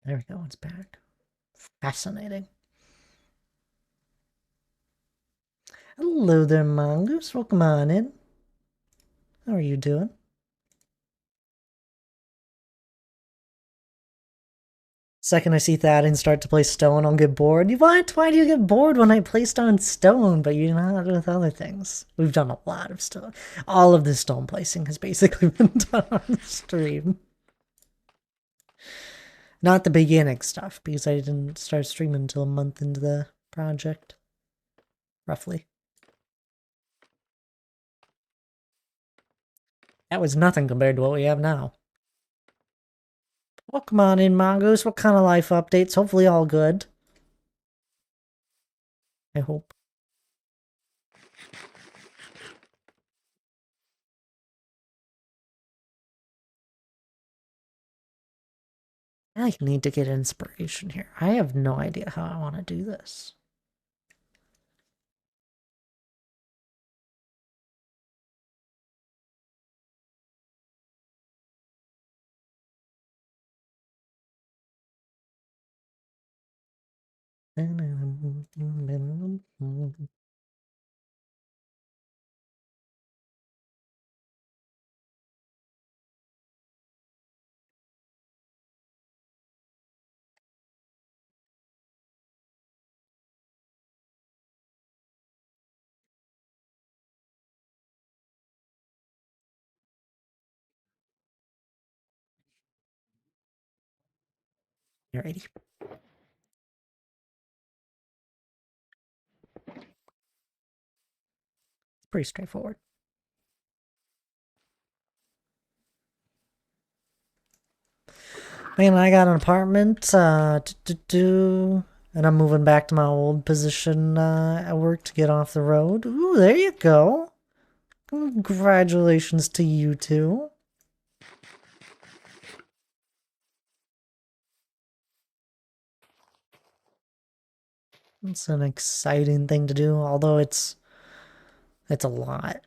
There we go, it's back. Fascinating. Hello there, Mongoose. Welcome on in. How are you doing? Second I see that and start to play stone, I'll get bored. What? Why do you get bored when I play stone but you're not with other things? We've done a lot of stone. All of the stone placing has basically been done on the stream. Not the beginning stuff, because I didn't start streaming until a month into the project. Roughly. That was nothing compared to what we have now. Welcome on in, Mongoose. What kind of life updates? Hopefully all good. I hope. I need to get inspiration here. I have no idea how I want to do this. Alrighty. It's pretty straightforward. Man, I got an apartment, and I'm moving back to my old position at work to get off the road. Ooh, there you go. Congratulations to you two. It's an exciting thing to do, although it's a lot.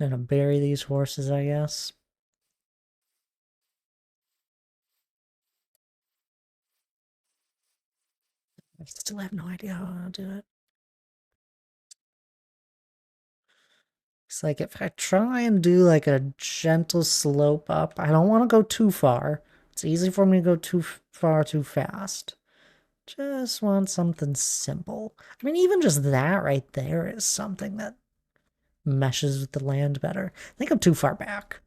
Gonna bury these horses, I guess. I still have no idea how to do it. It's like if I try and do like a gentle slope up, I don't want to go too far. It's easy for me to go too far too fast. Just want something simple. I mean, even just that right there is something that meshes with the land better. I think I'm too far back.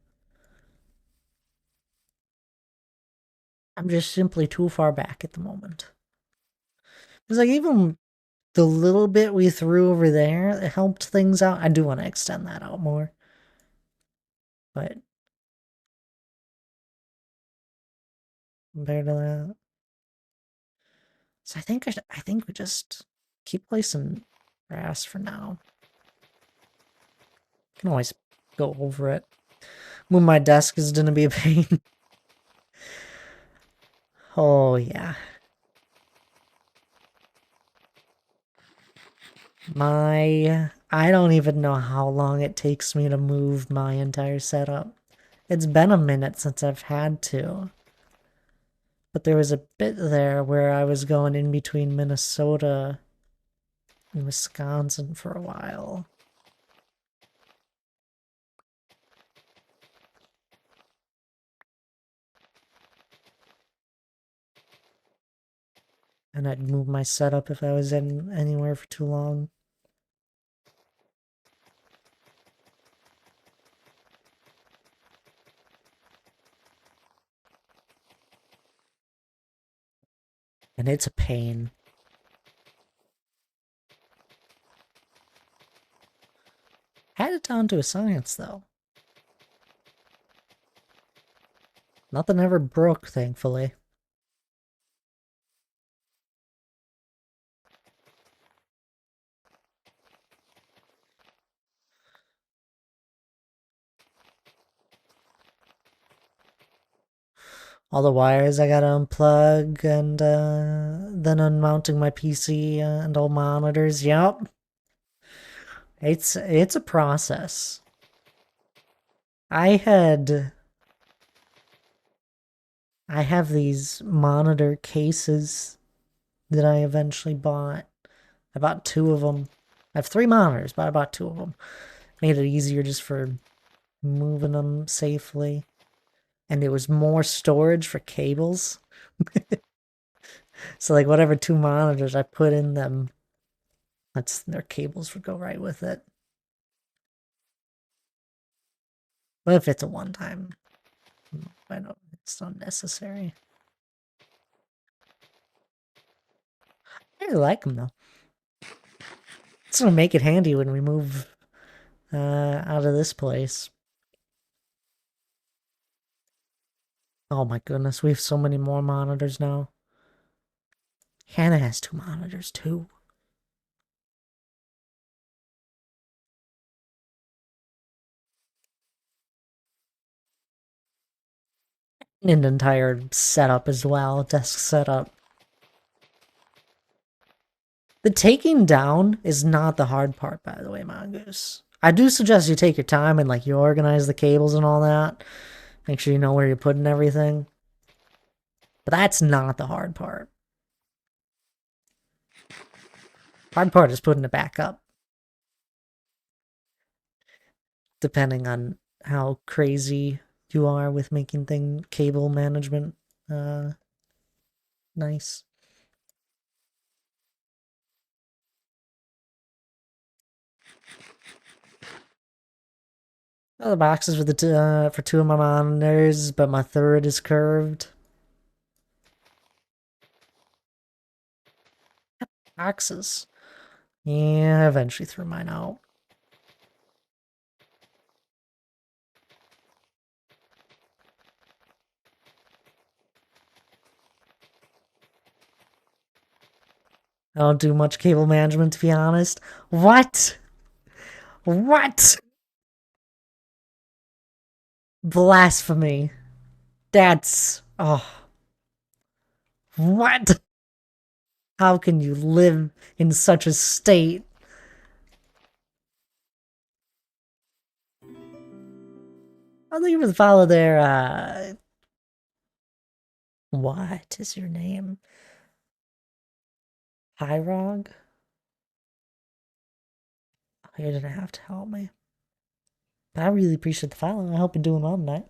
I'm just simply too far back at the moment. It's like even the little bit we threw over there, it helped things out. I do want to extend that out more. But compared to that. So I think we just keep placing grass for now. Can always go over it. When my desk is gonna be a pain. Oh yeah. I don't even know how long it takes me to move my entire setup. It's been a minute since I've had to. But there was a bit there where I was going in between Minnesota and Wisconsin for a while. And I'd move my setup if I was in anywhere for too long. And it's a pain. Had it down to a science, though. Nothing ever broke, thankfully. All the wires I gotta unplug, and then unmounting my PC and all monitors. Yep. It's a process. I have these monitor cases that I eventually bought. I bought 2 of them. I have 3 monitors, but I bought 2 of them. Made it easier just for moving them safely. And it was more storage for cables. So like whatever 2 monitors I put in them, their cables would go right with it. But if it's a one-time, I don't, it's not necessary. I really like them though. It's gonna make it handy when we move out of this place. Oh my goodness, we have so many more monitors now. Hannah has 2 monitors too. An entire setup as well, desk setup. The taking down is not the hard part, by the way, Mongoose. I do suggest you take your time and like you organize the cables and all that. Make sure you know where you're putting everything. But that's not the hard part. Hard part is putting it back up. Depending on how crazy you are with making cable management nice. The boxes for for 2 of my monitors, but my third is curved. Boxes. Yeah, I eventually threw mine out. I don't do much cable management, to be honest. What? What? Blasphemy. That's... Oh. What? How can you live in such a state? I'll even follow their, What is your name? Hyrog? Oh, you didn't have to help me. But I really appreciate the follow. I hope you're doing well tonight.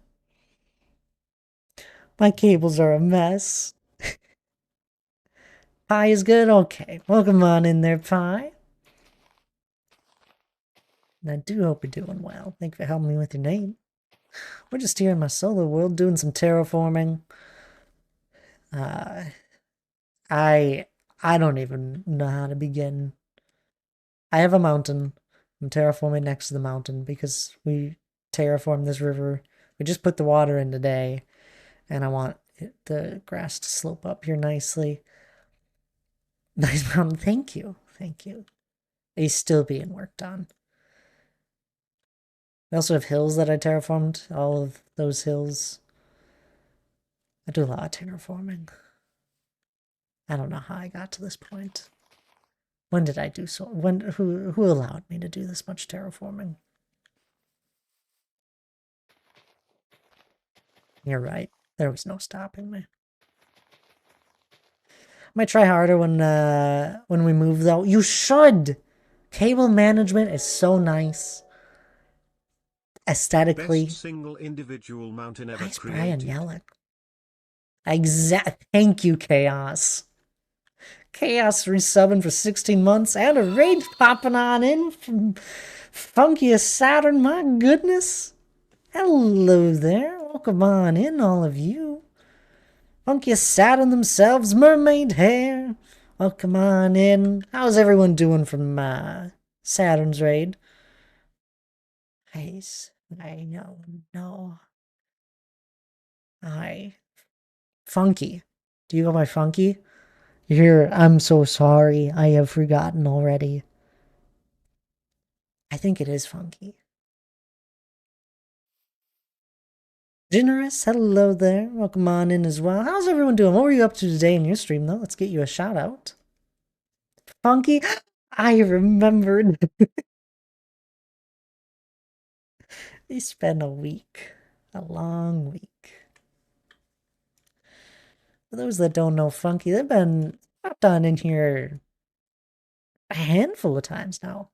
My cables are a mess. Pie is good? Okay. Welcome on in there, Pie. And I do hope you're doing well. Thank you for helping me with your name. We're just here in my solo world doing some terraforming. I don't even know how to begin. I have a mountain. I'm terraforming next to the mountain because we terraformed this river. We just put the water in today, and I want the grass to slope up here nicely. Nice mountain. Thank you. Thank you. It's still being worked on. We also have hills that I terraformed. All of those hills. I do a lot of terraforming. I don't know how I got to this point. When did I do so? Who allowed me to do this much terraforming? You're right. There was no stopping me. Might try harder when we move though. You should. Cable management is so nice. Aesthetically. Best single individual mountain ever Nice Brian created. Yellick. Thank you, Chaos. Chaos resubbing for 16 months and a raid popping on in from Funkiest Saturn. My goodness. Hello there. Welcome on in, all of you. Funkiest Saturn themselves, Mermaid Hair. Welcome on in. How's everyone doing from Saturn's raid? Nice. I know. No. Hi. Funky. Do you go by Funky? Here, I'm so sorry. I have forgotten already. I think it is Funky. Generous, hello there. Welcome on in as well. How's everyone doing? What were you up to today in your stream, though? Let's get you a shout out. Funky? I remembered. It's been a week. A long week. For those that don't know Funky, they've been popped on in here a handful of times now.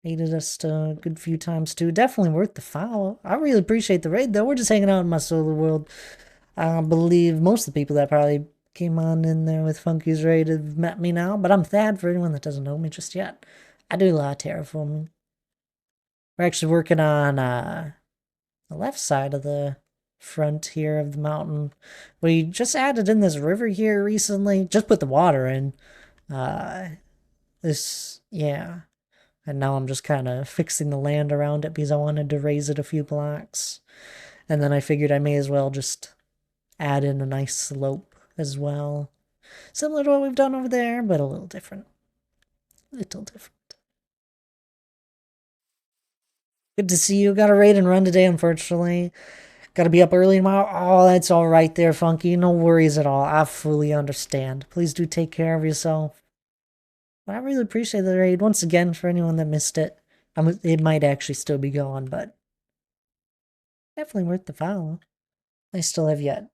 Aided us a good few times too. Definitely worth the follow. I really appreciate the raid though. We're just hanging out in my solar world. I believe most of the people that probably came on in there with Funky's raid have met me now, but I'm Thad for anyone that doesn't know me just yet. I do a lot of terraforming. We're actually working on the left side of the front here of the mountain. We just added in this river here recently. Just put the water in. Yeah. And now I'm just kind of fixing the land around it because I wanted to raise it a few blocks. And then I figured I may as well just add in a nice slope as well. Similar to what we've done over there, but a little different. Good to see you. Got a raid and run today, unfortunately. Got to be up early tomorrow. Oh, that's all right there, Funky. No worries at all. I fully understand. Please do take care of yourself. But I really appreciate the raid. Once again, for anyone that missed it. It might actually still be going, but definitely worth the follow. I still have yet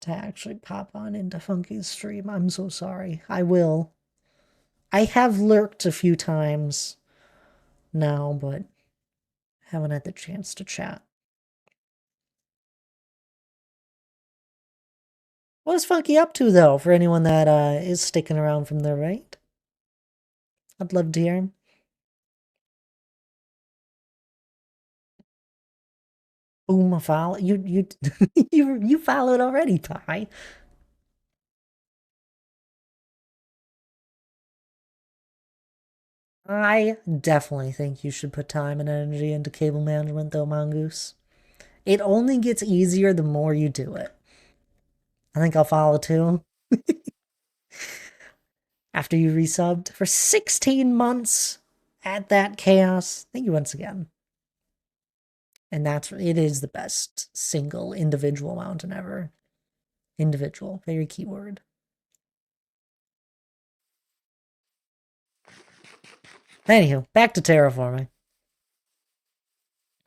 to actually pop on into Funky's stream. I'm so sorry. I will. I have lurked a few times now, but haven't had the chance to chat. What is Funky up to, though, for anyone that is sticking around from the raid? I'd love to hear him. Boom, a follow. You you followed already, Pi. I definitely think you should put time and energy into cable management, though, Mongoose. It only gets easier the more you do it. I think I'll follow too. After you resubbed for 16 months at that chaos. Thank you once again. And it is the best single individual mountain ever. Individual, very key word. Anywho, back to terraforming.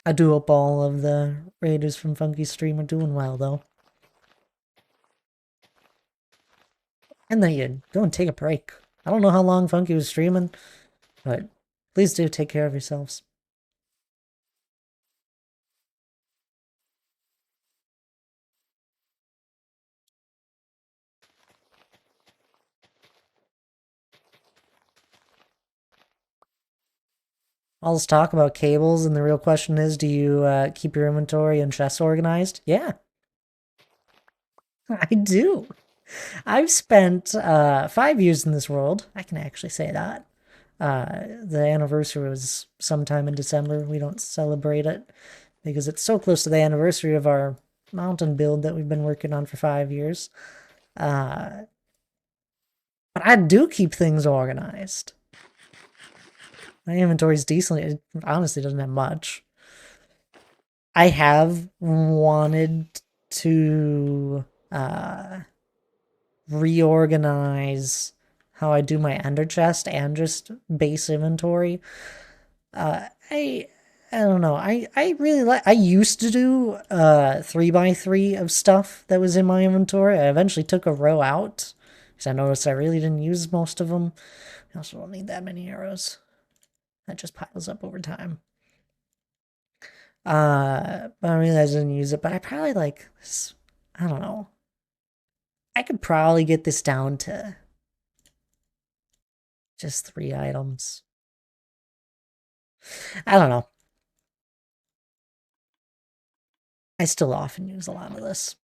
I do hope all of the raiders from Funky Stream are doing well, though. And that you go and take a break. I don't know how long Funky was streaming, but please do take care of yourselves. All this talk about cables, and the real question is, do you keep your inventory and chests organized? Yeah. I do. I've spent 5 years in this world. I can actually say that. The anniversary was sometime in December. We don't celebrate it because it's so close to the anniversary of our mountain build that we've been working on for 5 years. But I do keep things organized. My inventory's decently, it honestly doesn't have much. I have wanted to reorganize how I do my ender chest and just base inventory. I don't know. I really I used to do 3x3 of stuff that was in my inventory. I eventually took a row out because I noticed I really didn't use most of them. I also don't need that many arrows. That just piles up over time. But I realized I didn't use it, but I probably I don't know. I could probably get this down to just 3 items. I don't know. I still often use a lot of this.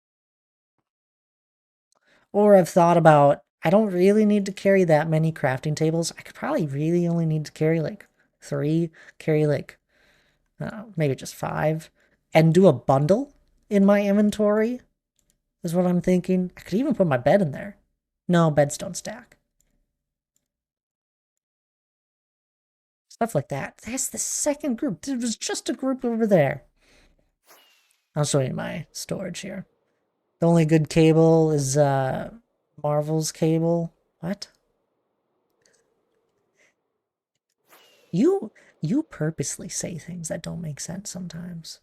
Or I've thought about, I don't really need to carry that many crafting tables. I could probably really only need to carry like 3, carry like, maybe just 5, and do a bundle in my inventory, is what I'm thinking. I could even put my bed in there. No, beds don't stack. Stuff like that. That's the second group. There was just a group over there. I'll show you my storage here. The only good cable is Marvel's cable. What? You purposely say things that don't make sense sometimes.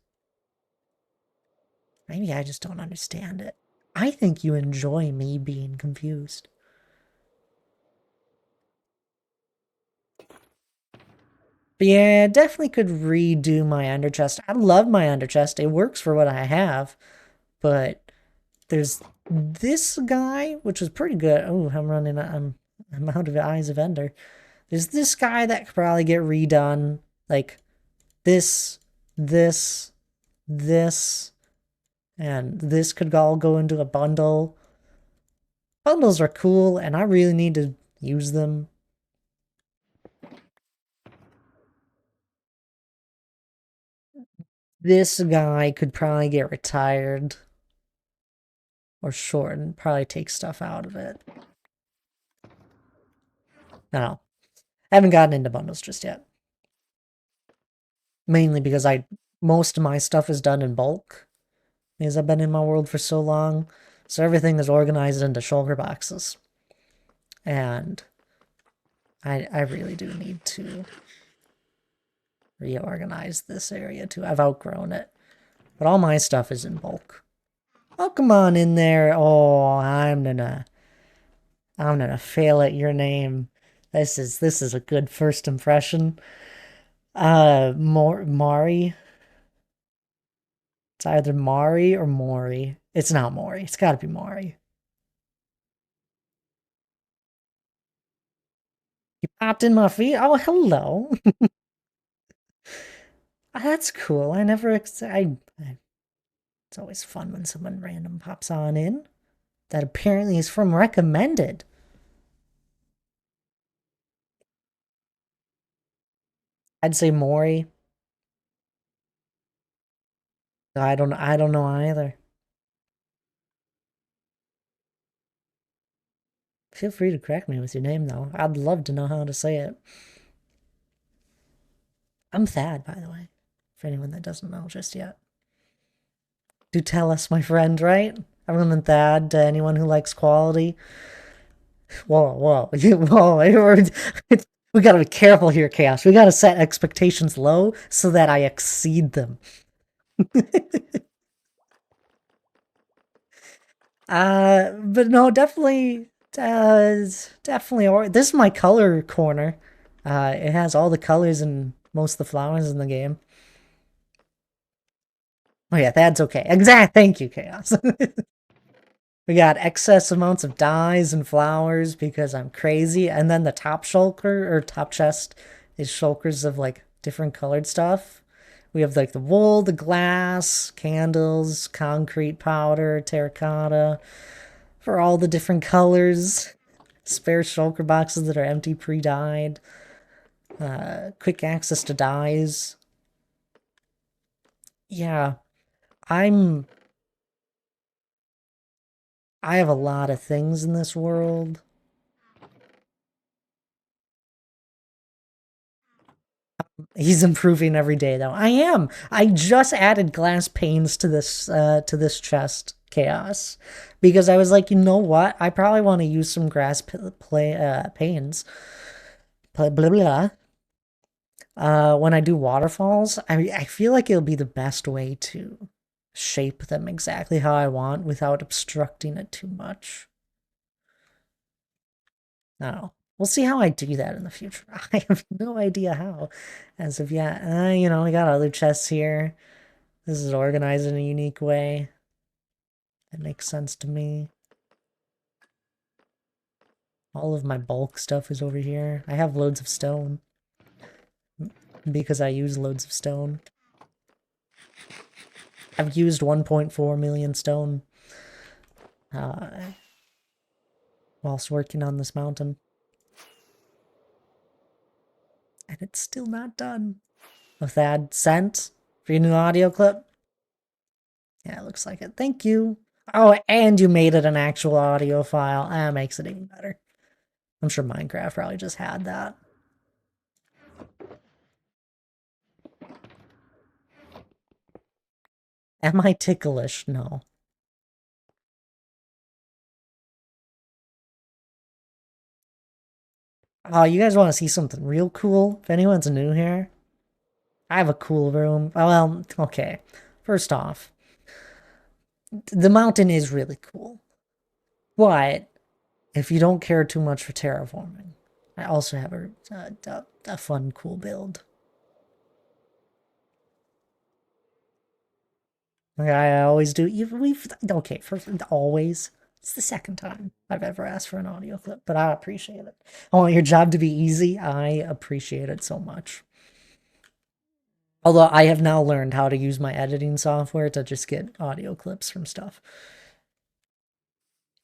Maybe I just don't understand it. I think you enjoy me being confused. But yeah, definitely could redo my under chest. I love my under chest. It works for what I have. But there's this guy, which was pretty good. Oh, I'm out of Eyes of Ender. There's this guy that could probably get redone. Like this, this, and this could all go into a bundle. Bundles are cool, and I really need to use them. This guy could probably get retired. Or shortened. Probably take stuff out of it. No. I haven't gotten into bundles just yet. Mainly because most of my stuff is done in bulk. Because I've been in my world for so long. So everything is organized into shulker boxes. And I really do need to reorganize this area too. I've outgrown it. But all my stuff is in bulk. Oh, come on in there. Oh, I'm gonna fail at your name. This is a good first impression. Mari. It's either Mari or Mori. It's not Mori. It's gotta be Mari. You popped in my feed? Oh, hello. That's cool. I never it's always fun when someone random pops on in. That apparently is from recommended. I'd say Mori. I don't know either. Feel free to correct me with your name though. I'd love to know how to say it. I'm Thad, by the way, for anyone that doesn't know just yet. Do tell us, my friend, right? Everyone Thad to anyone who likes quality. Whoa, whoa, whoa. We gotta be careful here, Chaos. We gotta set expectations low so that I exceed them. But no, definitely, this is my color corner. It has all the colors and most of the flowers in the game. Oh yeah, that's okay. Thank you, Chaos. We got excess amounts of dyes and flowers because I'm crazy, and then the top shulker, or top chest, is shulkers of like different colored stuff. We have like the wool, the glass, candles, concrete powder, terracotta, for all the different colors. Spare shulker boxes that are empty, pre-dyed. Quick access to dyes. Yeah, I have a lot of things in this world. He's improving every day, though. I am. I just added glass panes to this chest, Chaos, because I was like, you know what? I probably want to use some panes. Blah blah blah. When I do waterfalls, I feel like it'll be the best way to shape them exactly how I want without obstructing it too much. I don't know. We'll see how I do that in the future. I have no idea how, as of yet. We got other chests here. This is organized in a unique way. That makes sense to me. All of my bulk stuff is over here. I have loads of stone. Because I use loads of stone. I've used 1.4 million stone whilst working on this mountain. And it's still not done. With that sent for your new audio clip? Yeah, it looks like it. Thank you. Oh, and you made it an actual audio file. That makes it even better. I'm sure Minecraft probably just had that. Am I ticklish? No. Oh, you guys want to see something real cool? If anyone's new here, I have a cool room. Oh, well, okay. First off, the mountain is really cool. But if you don't care too much for terraforming, I also have a fun, cool build. Like I always do. Okay, for always. It's the second time I've ever asked for an audio clip, but I appreciate it. I want your job to be easy. I appreciate it so much. Although I have now learned how to use my editing software to just get audio clips from stuff.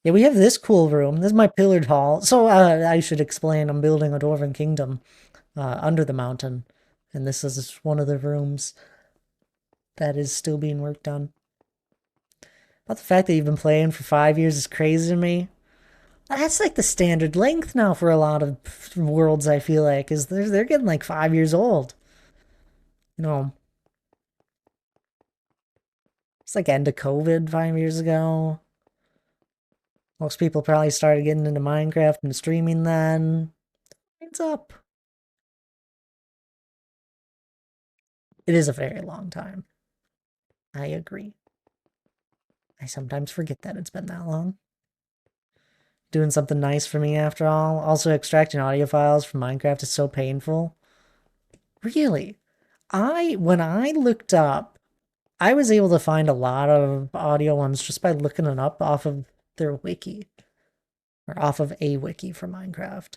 Yeah, we have this cool room. This is my pillared hall. So I should explain, I'm building a Dwarven Kingdom under the mountain. And this is one of the rooms that is still being worked on. But the fact that you've been playing for 5 years is crazy to me. That's like the standard length now for a lot of worlds, I feel like, is they're getting like 5 years old. You know, it's like end of COVID 5 years ago. Most people probably started getting into Minecraft and streaming then. It's up. It is a very long time. I agree. I sometimes forget that it's been that long. Doing something nice for me after all. Also, extracting audio files from Minecraft is so painful. Really? When I looked up, I was able to find a lot of audio ones just by looking it up off of their wiki. Or off of a wiki for Minecraft.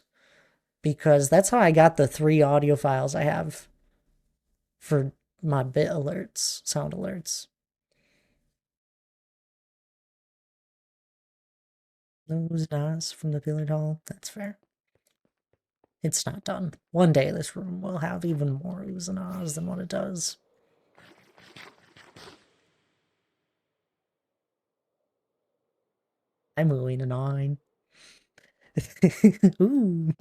Because that's how I got the 3 audio files I have for my bit alerts, sound alerts. Those nice from the pillared hall. That's fair. It's not done. One day this room will have even more oohs and ahs than what it does. I'm oohing and ahhing. Ooh.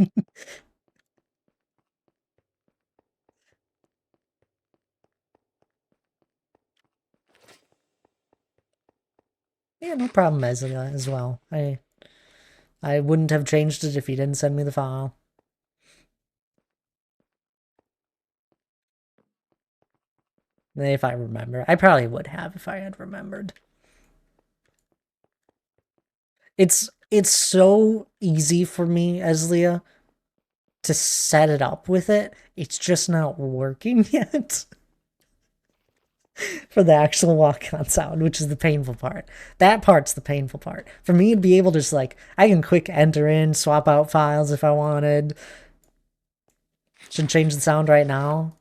Yeah, no problem as well. I wouldn't have changed it if you didn't send me the file. If I remember. I probably would have if I had remembered. It's so easy for me as Leah to set it up with it. It's just not working yet. For the actual walk-on sound, which is the painful part. That part's the painful part. For me to be able to just like, I can quick enter in, swap out files if I wanted. Should change the sound right now.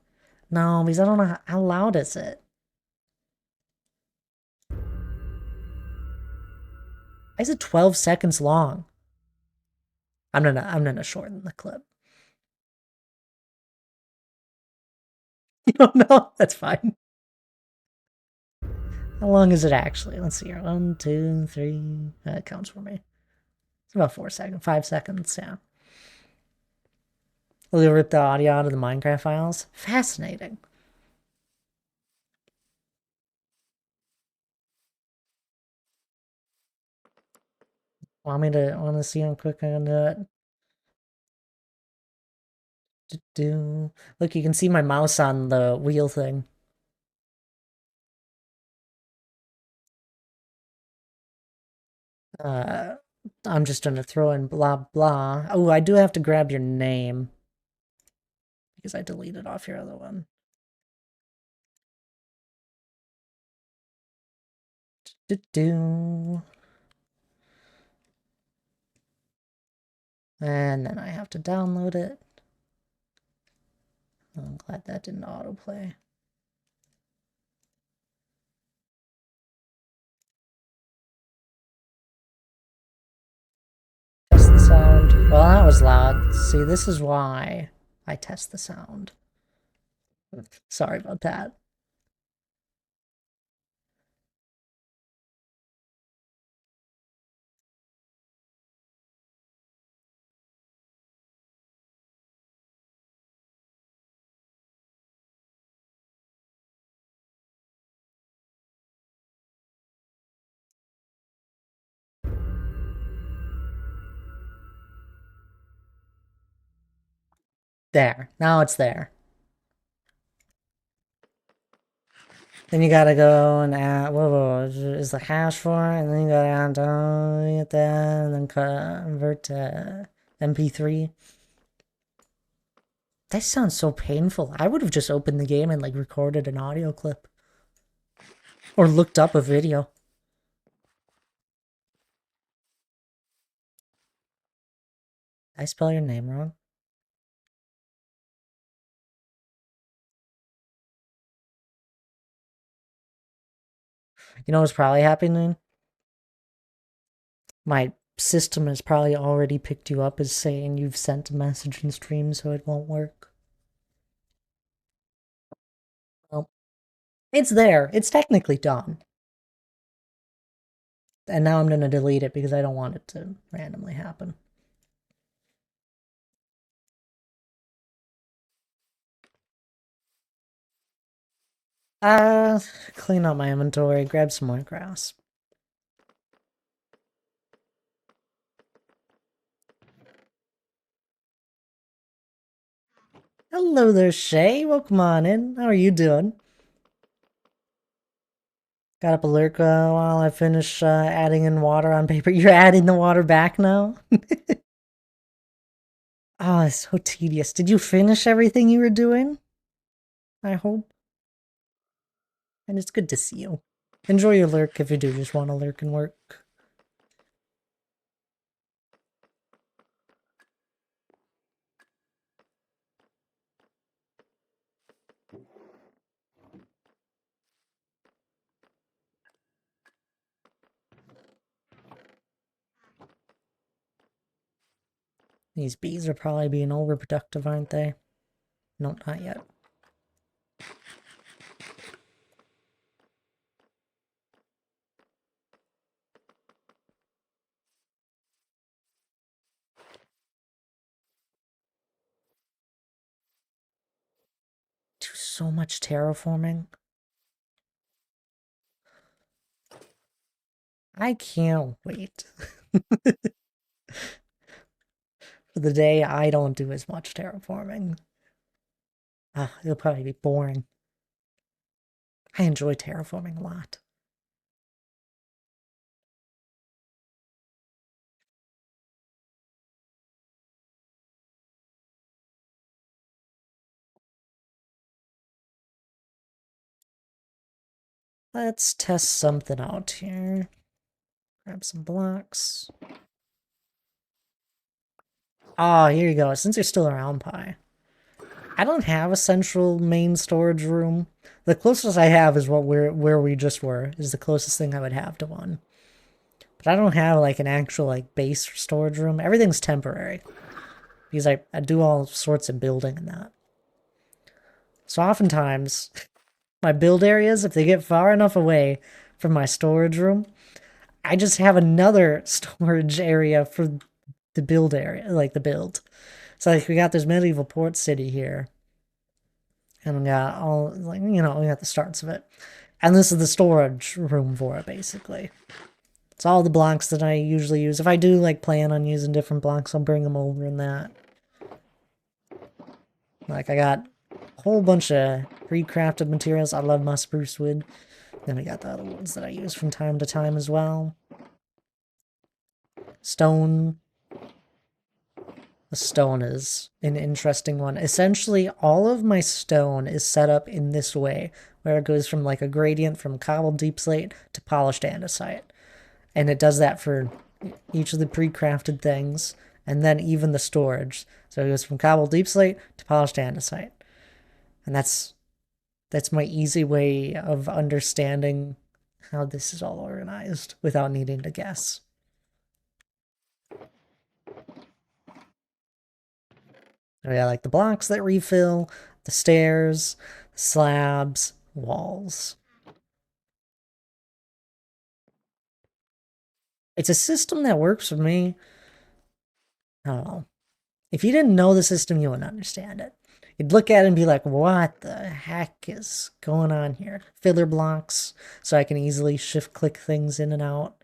No, because I don't know how loud is it. Why is it 12 seconds long? I'm gonna shorten the clip. You don't know? That's fine. How long is it actually? Let's see here. 1, 2, 3. That counts for me. It's about 4 seconds, 5 seconds, yeah. We'll rip the audio out of the Minecraft files. Fascinating. Want to see how quick I can do it? Look, you can see my mouse on the wheel thing. I'm just gonna throw in blah blah. Oh, I do have to grab your name because I deleted off your other one. Do. And then I have to download it. I'm glad that didn't autoplay. Test the sound. Well, that was loud. See, this is why I test the sound. Sorry about that. There. Now it's there. Then you gotta go and add, whoa, is the hash for it? And then you gotta add, get that, and then convert to MP3. That sounds so painful. I would have just opened the game and like recorded an audio clip. Or looked up a video. Did I spell your name wrong? You know what's probably happening? My system has probably already picked you up as saying you've sent a message in stream, so it won't work. Well, it's there. It's technically done. And now I'm going to delete it because I don't want it to randomly happen. Clean out my inventory, grab some more grass. Hello there, Shay. Welcome on in. How are you doing? Got up a lurk while I finish adding in water on paper. You're adding the water back now? Oh, it's so tedious. Did you finish everything you were doing? I hope. And it's good to see you. Enjoy your lurk if you do just want to lurk and work. These bees are probably being overproductive, aren't they? No, not yet. Do so much terraforming. I can't wait. For the day I don't do as much terraforming. It'll probably be boring. I enjoy terraforming a lot. Let's test something out here. Grab some blocks. Ah, here you go. Since you're still around, Pi. I don't have a central main storage room. The closest I have is where we just were, is the closest thing I would have to one. But I don't have like an actual like base storage room. Everything's temporary. Because I do all sorts of building and that. So oftentimes, my build areas, if they get far enough away from my storage room, I just have another storage area for the build area, like the build. So like we got this medieval port city here. And we got all, like, you know, we got the starts of it. And this is the storage room for it, basically. It's all the blocks that I usually use. If I do, like, plan on using different blocks, I'll bring them over in that. Like, I got a whole bunch of pre-crafted materials. I love my spruce wood. Then we got the other ones that I use from time to time as well. Stone. The stone is an interesting one. Essentially, all of my stone is set up in this way, where it goes from like a gradient from cobbled deep slate to polished andesite. And it does that for each of the pre-crafted things. and then even the storage. So it goes from cobble deep slate to polished andesite. And that's my easy way of understanding how this is all organized without needing to guess. So yeah, like the blocks that refill, the stairs, slabs, walls. It's a system that works for me. I don't know. If you didn't know the system, you wouldn't understand it. You'd look at it and be like, what the heck is going on here? Filler blocks, so I can easily shift click things in and out.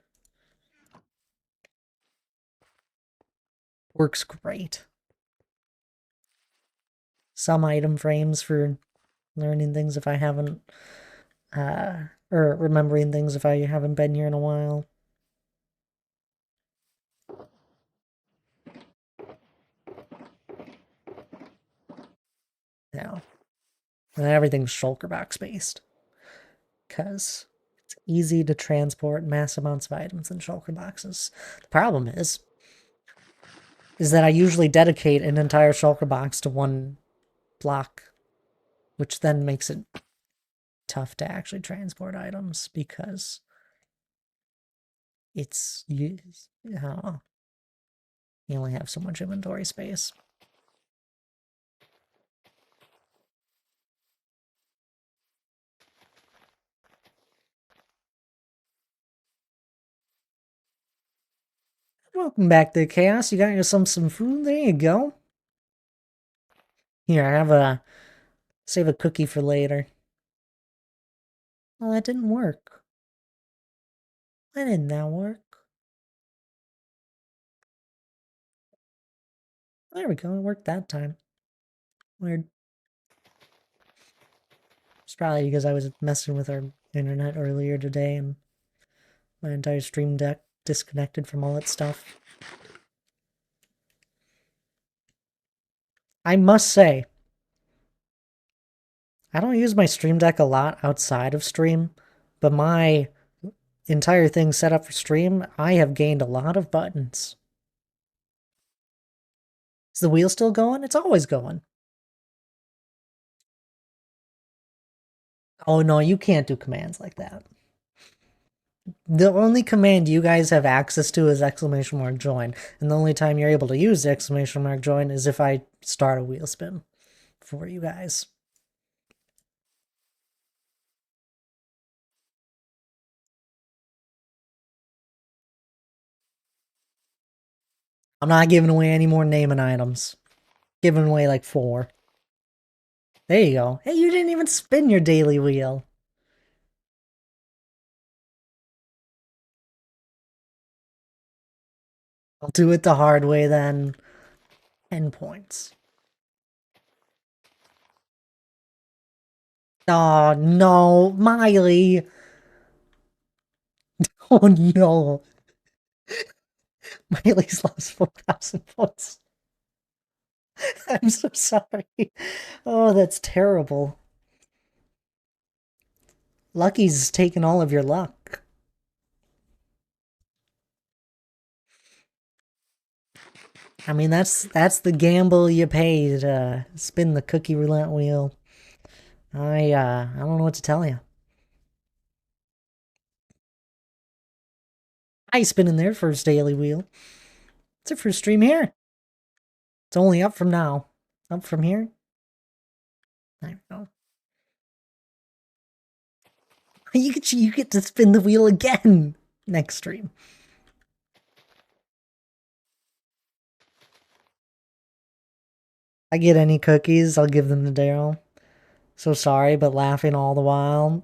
Works great. Some item frames for learning things if I haven't, or remembering things if I haven't been here in a while. Yeah. And everything's shulker box based. Because it's easy to transport mass amounts of items in shulker boxes. The problem is that I usually dedicate an entire shulker box to one block, which then makes it tough to actually transport items because it's, I don't know, you only have so much inventory space. Welcome back to Chaos. You got yourself some food? There you go. Here, I have save a cookie for later. Oh, that didn't work. Why didn't that work? There we go, it worked that time. Weird. It's probably because I was messing with our internet earlier today and my entire stream deck disconnected from all its stuff. I must say, I don't use my stream deck a lot outside of stream, but my entire thing set up for stream, I have gained a lot of buttons. Is the wheel still going? It's always going. Oh no, you can't do commands like that. The only command you guys have access to is !join, and the only time you're able to use the !join is if I start a wheel spin for you guys. I'm not giving away any more naming items. Giving away like 4. There you go. Hey, you didn't even spin your daily wheel. I'll do it the hard way then. 10 points. Oh, no. Miley. Oh, no. Miley's lost 4,000 points. I'm so sorry. Oh, that's terrible. Lucky's taken all of your luck. I mean, that's the gamble you pay to spin the cookie roulette wheel. I don't know what to tell you. I spinning their first daily wheel. It's their first stream here. It's only up from now. Up from here. I don't know. You get to spin the wheel again next stream. I get any cookies, I'll give them to Daryl. So sorry, but laughing all the while.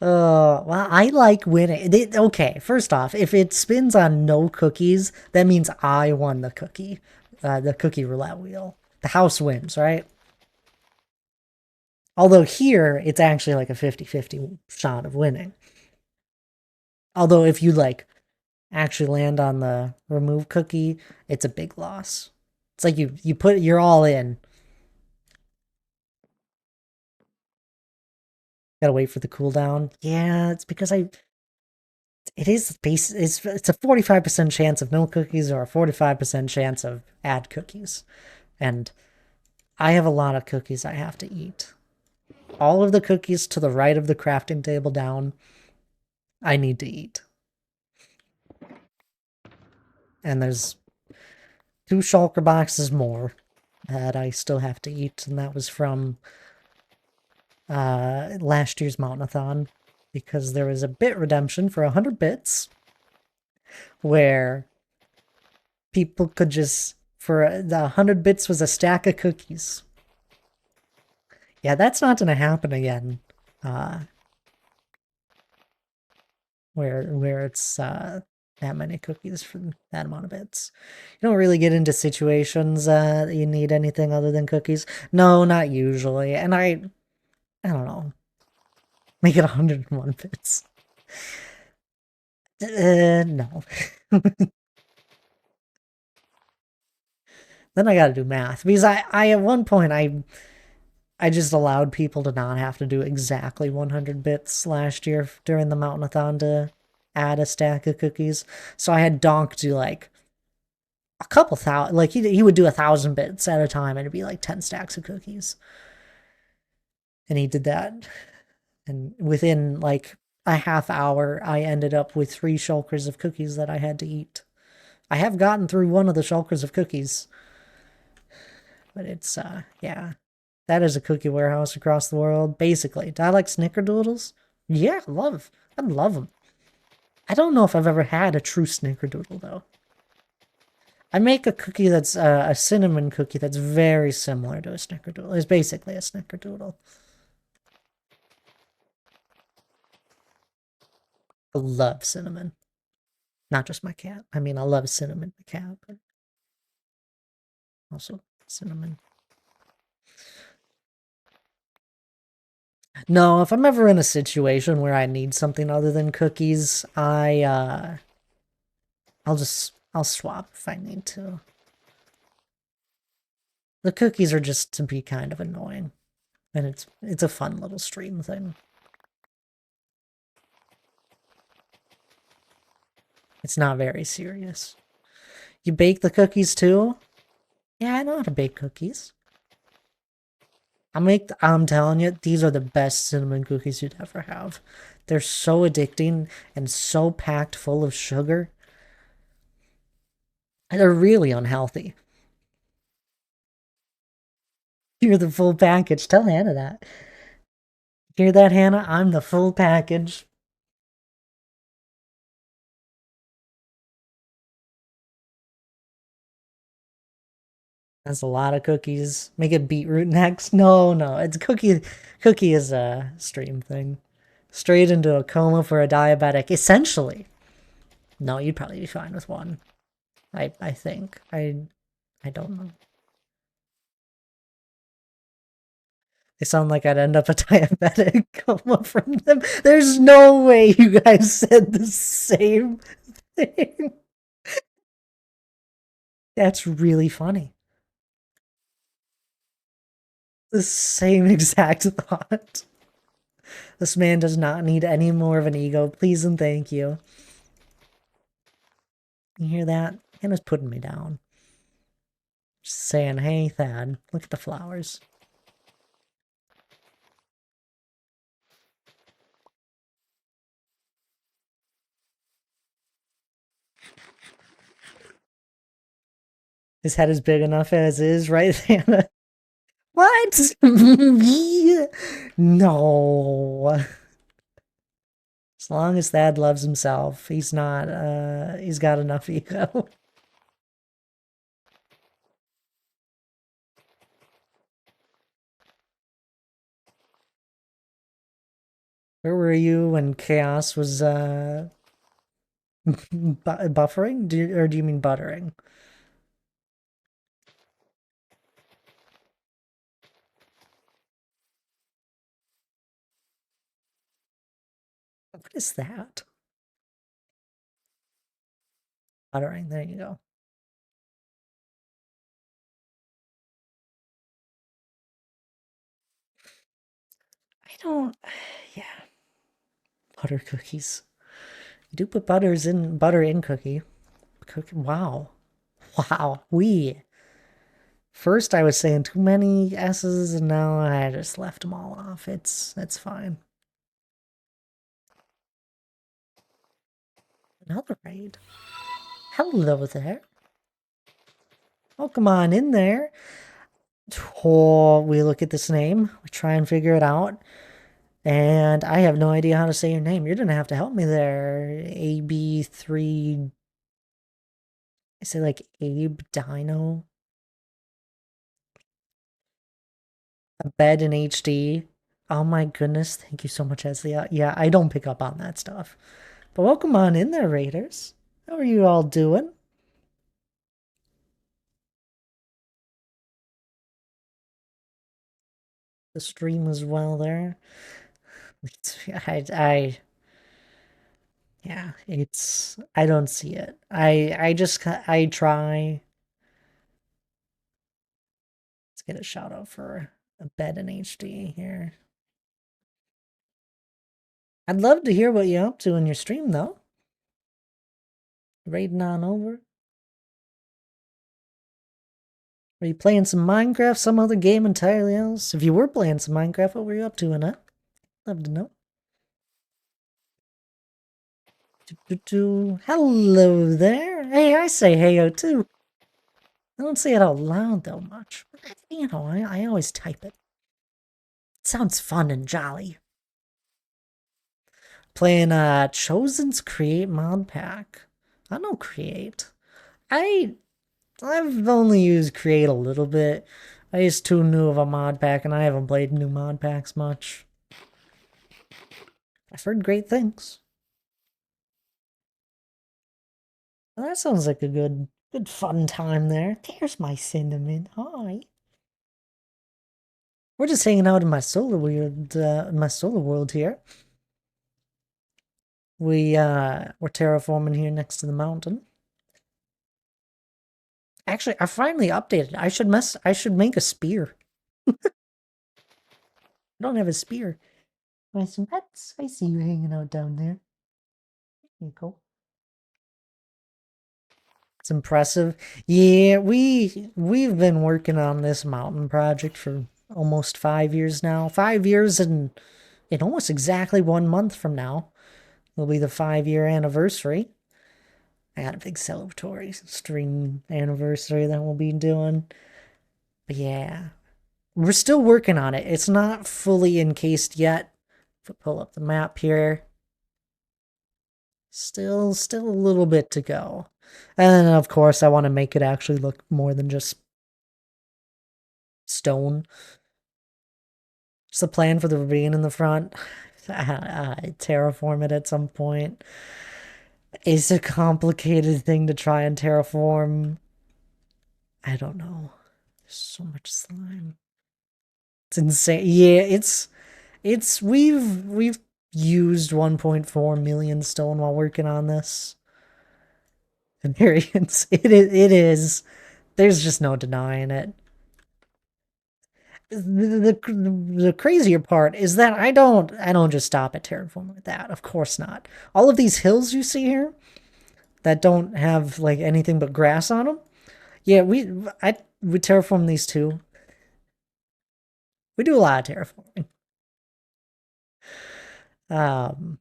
Well, I like winning. Okay, first off, if it spins on no cookies, that means I won the cookie roulette wheel. The house wins, right? Although here, it's actually like a 50-50 shot of winning. Although if you, like, actually land on the remove cookie, it's a big loss. It's like you're all in. Gotta wait for the cooldown. Yeah, it's because it's a 45% chance of no cookies or a 45% chance of add cookies. And I have a lot of cookies I have to eat. All of the cookies to the right of the crafting table down, I need to eat. And there's 2 shulker boxes more that I still have to eat, and that was from last year's Mountainathon, because there was a bit redemption for 100 bits where people could just, for the 100 bits was a stack of cookies. Yeah, that's not gonna happen again. Where it's that many cookies for that amount of bits. You don't really get into situations that you need anything other than cookies. No, not usually. And I don't know. Make it 101 bits. No. Then I gotta do math. Because I at one point, I just allowed people to not have to do exactly 100 bits last year during the Mountainathon to add a stack of cookies. So I had Donk do like a couple thousand, like he would do 1,000 bits at a time and it'd be like 10 stacks of cookies. And he did that. And within like a half hour, I ended up with 3 shulkers of cookies that I had to eat. I have gotten through one of the shulkers of cookies. But it's, yeah. That is a cookie warehouse across the world, basically. Do I like snickerdoodles? Yeah, I love them. I don't know if I've ever had a true snickerdoodle, though. I make a cookie that's a cinnamon cookie that's very similar to a snickerdoodle. It's basically a snickerdoodle. I love cinnamon. Not just my cat. I mean, I love cinnamon, the cat, but also cinnamon. No, if I'm ever in a situation where I need something other than cookies, I'll swap if I need to. The cookies are just to be kind of annoying. And it's a fun little stream thing. It's not very serious. You bake the cookies too? Yeah, I know how to bake cookies. I'm telling you, these are the best cinnamon cookies you'd ever have. They're so addicting and so packed full of sugar. They're really unhealthy. You're the full package. Tell Hannah that. Hear that, Hannah? I'm the full package. That's a lot of cookies. Make it beetroot next. No, it's cookie. Cookie is a stream thing. Straight into a coma for a diabetic, essentially. No, you'd probably be fine with one. I think. I don't know. They sound like I'd end up a diabetic coma from them. There's no way you guys said the same thing. That's really funny. The same exact thought. This man does not need any more of an ego. Please and thank you. You hear that? Hannah's putting me down. Just saying, hey, Thad, look at the flowers. His head is big enough as is, right, Hannah? What? No. As long as Thad loves himself, he's not, he's got enough ego. Where were you when Chaos was, buffering? Or do you mean buttering? What is that? Buttering, there you go. I don't, yeah. Butter cookies. You do put butter in cookie. Wow. Wow. First I was saying too many S's and now I just left them all off. It's fine. Another raid. Hello there. Welcome on in there. Oh, we look at this name. We try and figure it out. And I have no idea how to say your name. You're gonna have to help me there. AB3. Is it like Abe Dino? A bed in HD. Oh my goodness. Thank you so much, Eslia. Yeah, I don't pick up on that stuff. But welcome on in there, Raiders. How are you all doing? The stream as well there. Yeah, I don't see it. I try. Let's get a shout out for a bed in HD here. I'd love to hear what you're up to in your stream though. Raiding on over. Are you playing some Minecraft, some other game entirely else? If you were playing some Minecraft, what were you up to in it? Love to know. Hello there. Hey, I say heyo too. I don't say it out loud though much. You know, I always type it. It sounds fun and jolly. Playing Chosen's Create mod pack. I know Create. I've only used Create a little bit. I used too new of a mod pack and I haven't played new mod packs much. I've heard great things. Well, that sounds like a good fun time there. There's my cinnamon. Hi. We're just hanging out in my solar world here. We're terraforming here next to the mountain. Actually, I finally updated. I should make a spear. I don't have a spear. Nice some pets. I see you hanging out down there. There you go. It's impressive. Yeah, we've been working on this mountain project for almost 5 years now. 5 years and in almost exactly 1 month from now will be the 5-year anniversary. I got a big celebratory stream anniversary that we'll be doing. But yeah, we're still working on it. It's not fully encased yet. If I pull up the map here, still a little bit to go. And then, of course, I want to make it actually look more than just stone. It's the plan for the ravine in the front. I terraform it at some point. It's a complicated thing to try and terraform. I don't know. There's so much slime. It's insane. Yeah, we've used 1.4 million stone while working on this. And variance. It is. There's just no denying it. The crazier part is that I don't just stop at terraforming with that. Of course not. All of these hills you see here that don't have like anything but grass on them. Yeah, we terraform these too. We do a lot of terraforming.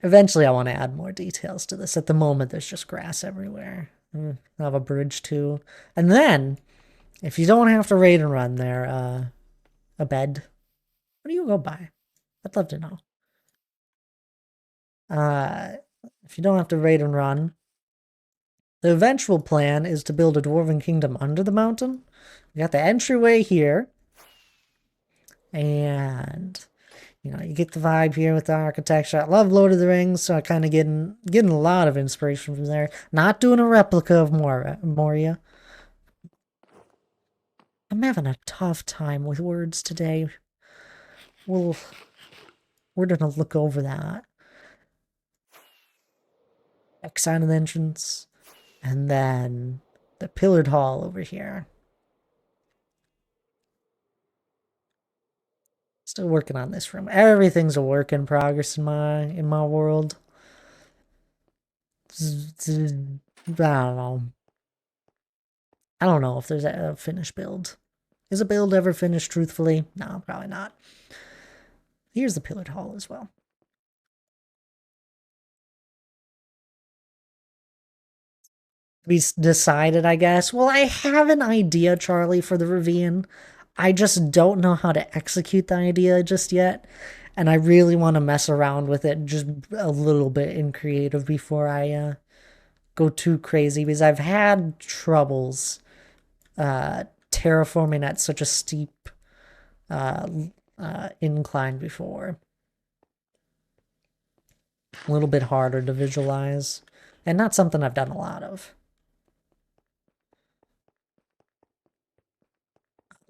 Eventually I want to add more details to this. At the moment there's just grass everywhere. I have a bridge too. And then if you don't have to raid and run there, a bed. What do you go by? I'd love to know. If you don't have to raid and run, the eventual plan is to build a dwarven kingdom under the mountain. We got the entryway here. And you know, you get the vibe here with the architecture. I love Lord of the Rings, so I kind of getting a lot of inspiration from there. Not doing a replica of Moria. I'm having a tough time with words today. We're gonna look over that. Back side of the entrance. And then the pillared hall over here. Still working on this room. Everything's a work in progress in my world. don't know. I don't know if there's a finished build. Is a build ever finished truthfully? No, probably not. Here's the pillared hall as well. We decided, I guess. Well, I have an idea, Charlie, for the ravine. I just don't know how to execute the idea just yet. And I really want to mess around with it just a little bit in creative before I go too crazy, because I've had troubles terraforming at such a steep incline before. A little bit harder to visualize, and not something I've done a lot of.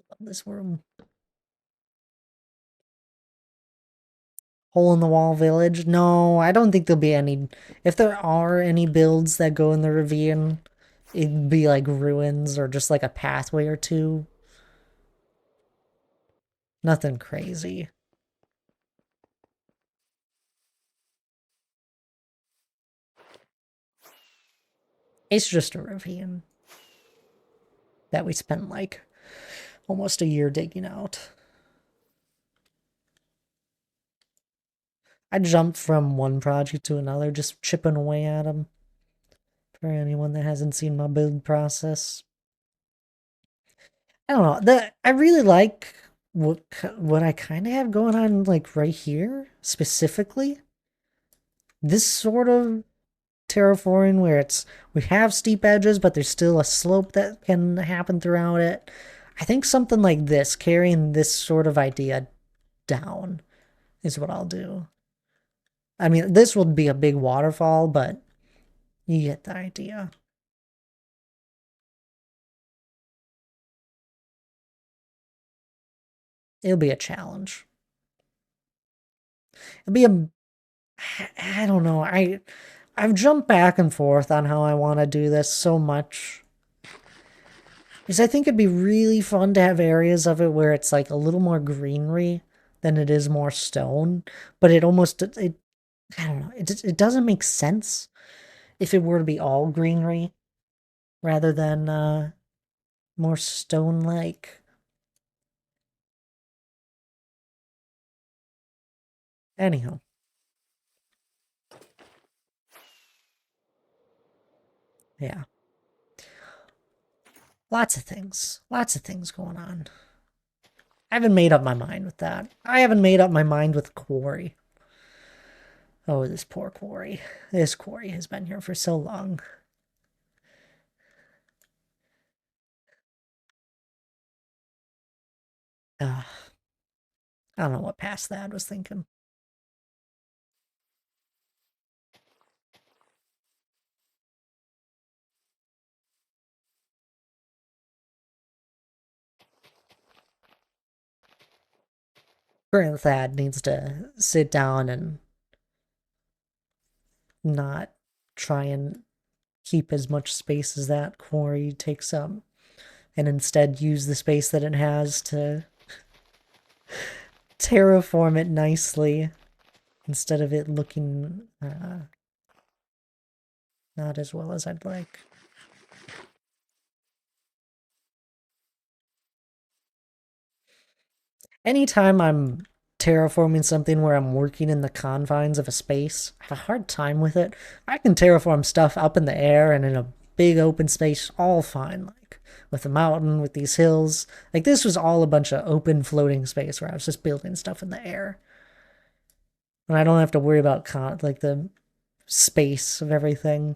Love this room. Hole in the wall village? No, I don't think there'll be any. If there are any builds that go in the ravine, it'd be like ruins or just like a pathway or two. Nothing crazy. It's just a ravine that we spent like almost a year digging out. I jumped from one project to another, just chipping away at them. For anyone that hasn't seen my build process, I don't know. I really like what I kind of have going on, like right here specifically. This sort of terraforming where we have steep edges, but there's still a slope that can happen throughout it. I think something like this, carrying this sort of idea down, is what I'll do. I mean, this would be a big waterfall, but you get the idea. It'll be a challenge. It'll be I don't know. I've jumped back and forth on how I want to do this so much. Because I think it'd be really fun to have areas of it where it's like a little more greenery than it is more stone. But I don't know. It doesn't make sense if it were to be all greenery rather than more stone-like. Anyhow. Yeah. Lots of things. Lots of things going on. I haven't made up my mind with that. I haven't made up my mind with quarry. Oh, this poor quarry. This quarry has been here for so long. I don't know what past that was thinking. Grant Thad needs to sit down and not try and keep as much space as that quarry takes up, and instead use the space that it has to terraform it nicely instead of it looking not as well as I'd like. Anytime I'm terraforming something where I'm working in the confines of a space, I have a hard time with it. I can terraform stuff up in the air and in a big open space, all fine, like with the mountain, with these hills. Like this was all a bunch of open floating space where I was just building stuff in the air. And I don't have to worry about like the space of everything.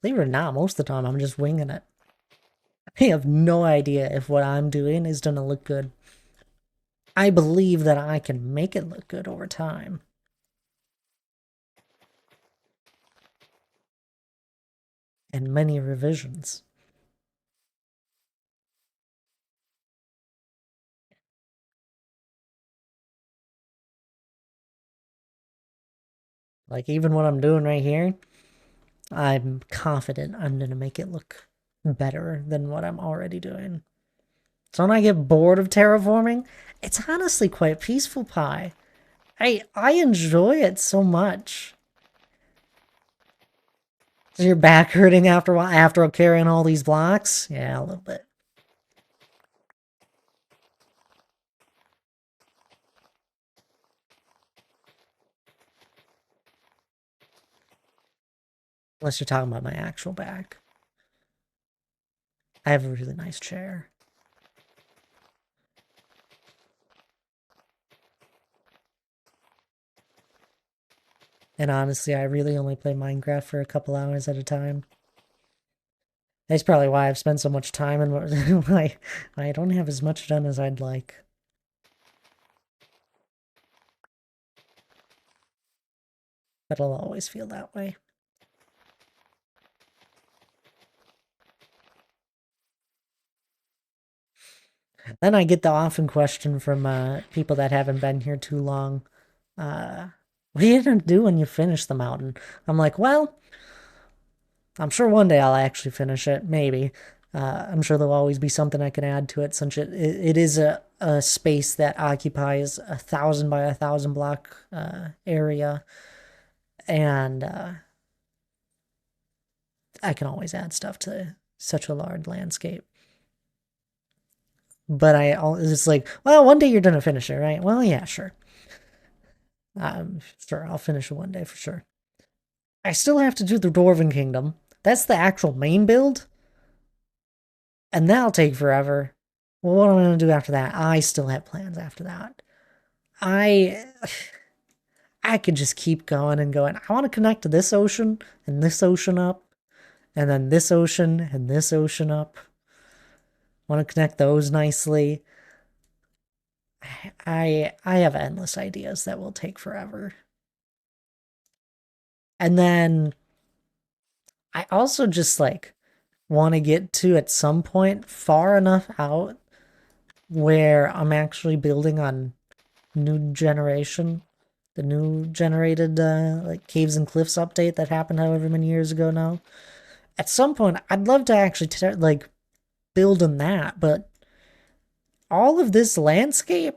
Believe it or not, most of the time I'm just winging it. I have no idea if what I'm doing is gonna look good. I believe that I can make it look good over time. And many revisions. Like, even what I'm doing right here, I'm confident I'm gonna make it look better than what I'm already doing. So when I get bored of terraforming, it's honestly quite peaceful, Pi. I enjoy it so much. Is your back hurting after a while, after carrying all these blocks? Yeah, a little bit. Unless you're talking about my actual back. I have a really nice chair. And honestly, I really only play Minecraft for a couple hours at a time. That's probably why I've spent so much time and why I don't have as much done as I'd like. But I'll always feel that way. Then I get the often question from people that haven't been here too long. What are you gonna do when you finish the mountain? I'm like, well, I'm sure one day I'll actually finish it, maybe. I'm sure there'll always be something I can add to it, since it is a space that occupies 1,000 by 1,000 block area, and I can always add stuff to such a large landscape. But it's like, well, one day you're gonna finish it, right? Well, yeah, sure. Sure, I'll finish it one day for sure. I still have to do the Dwarven Kingdom. That's the actual main build. And that'll take forever. Well, what am I going to do after that? I still have plans after that. I could just keep going and going. I want to connect to this ocean and this ocean up, and then this ocean and this ocean up. I want to connect those nicely. I have endless ideas that will take forever. And then I also just like want to get to at some point far enough out where I'm actually building on new generation, the new generated like Caves and Cliffs update that happened however many years ago now. At some point, I'd love to actually like build on that, but all of this landscape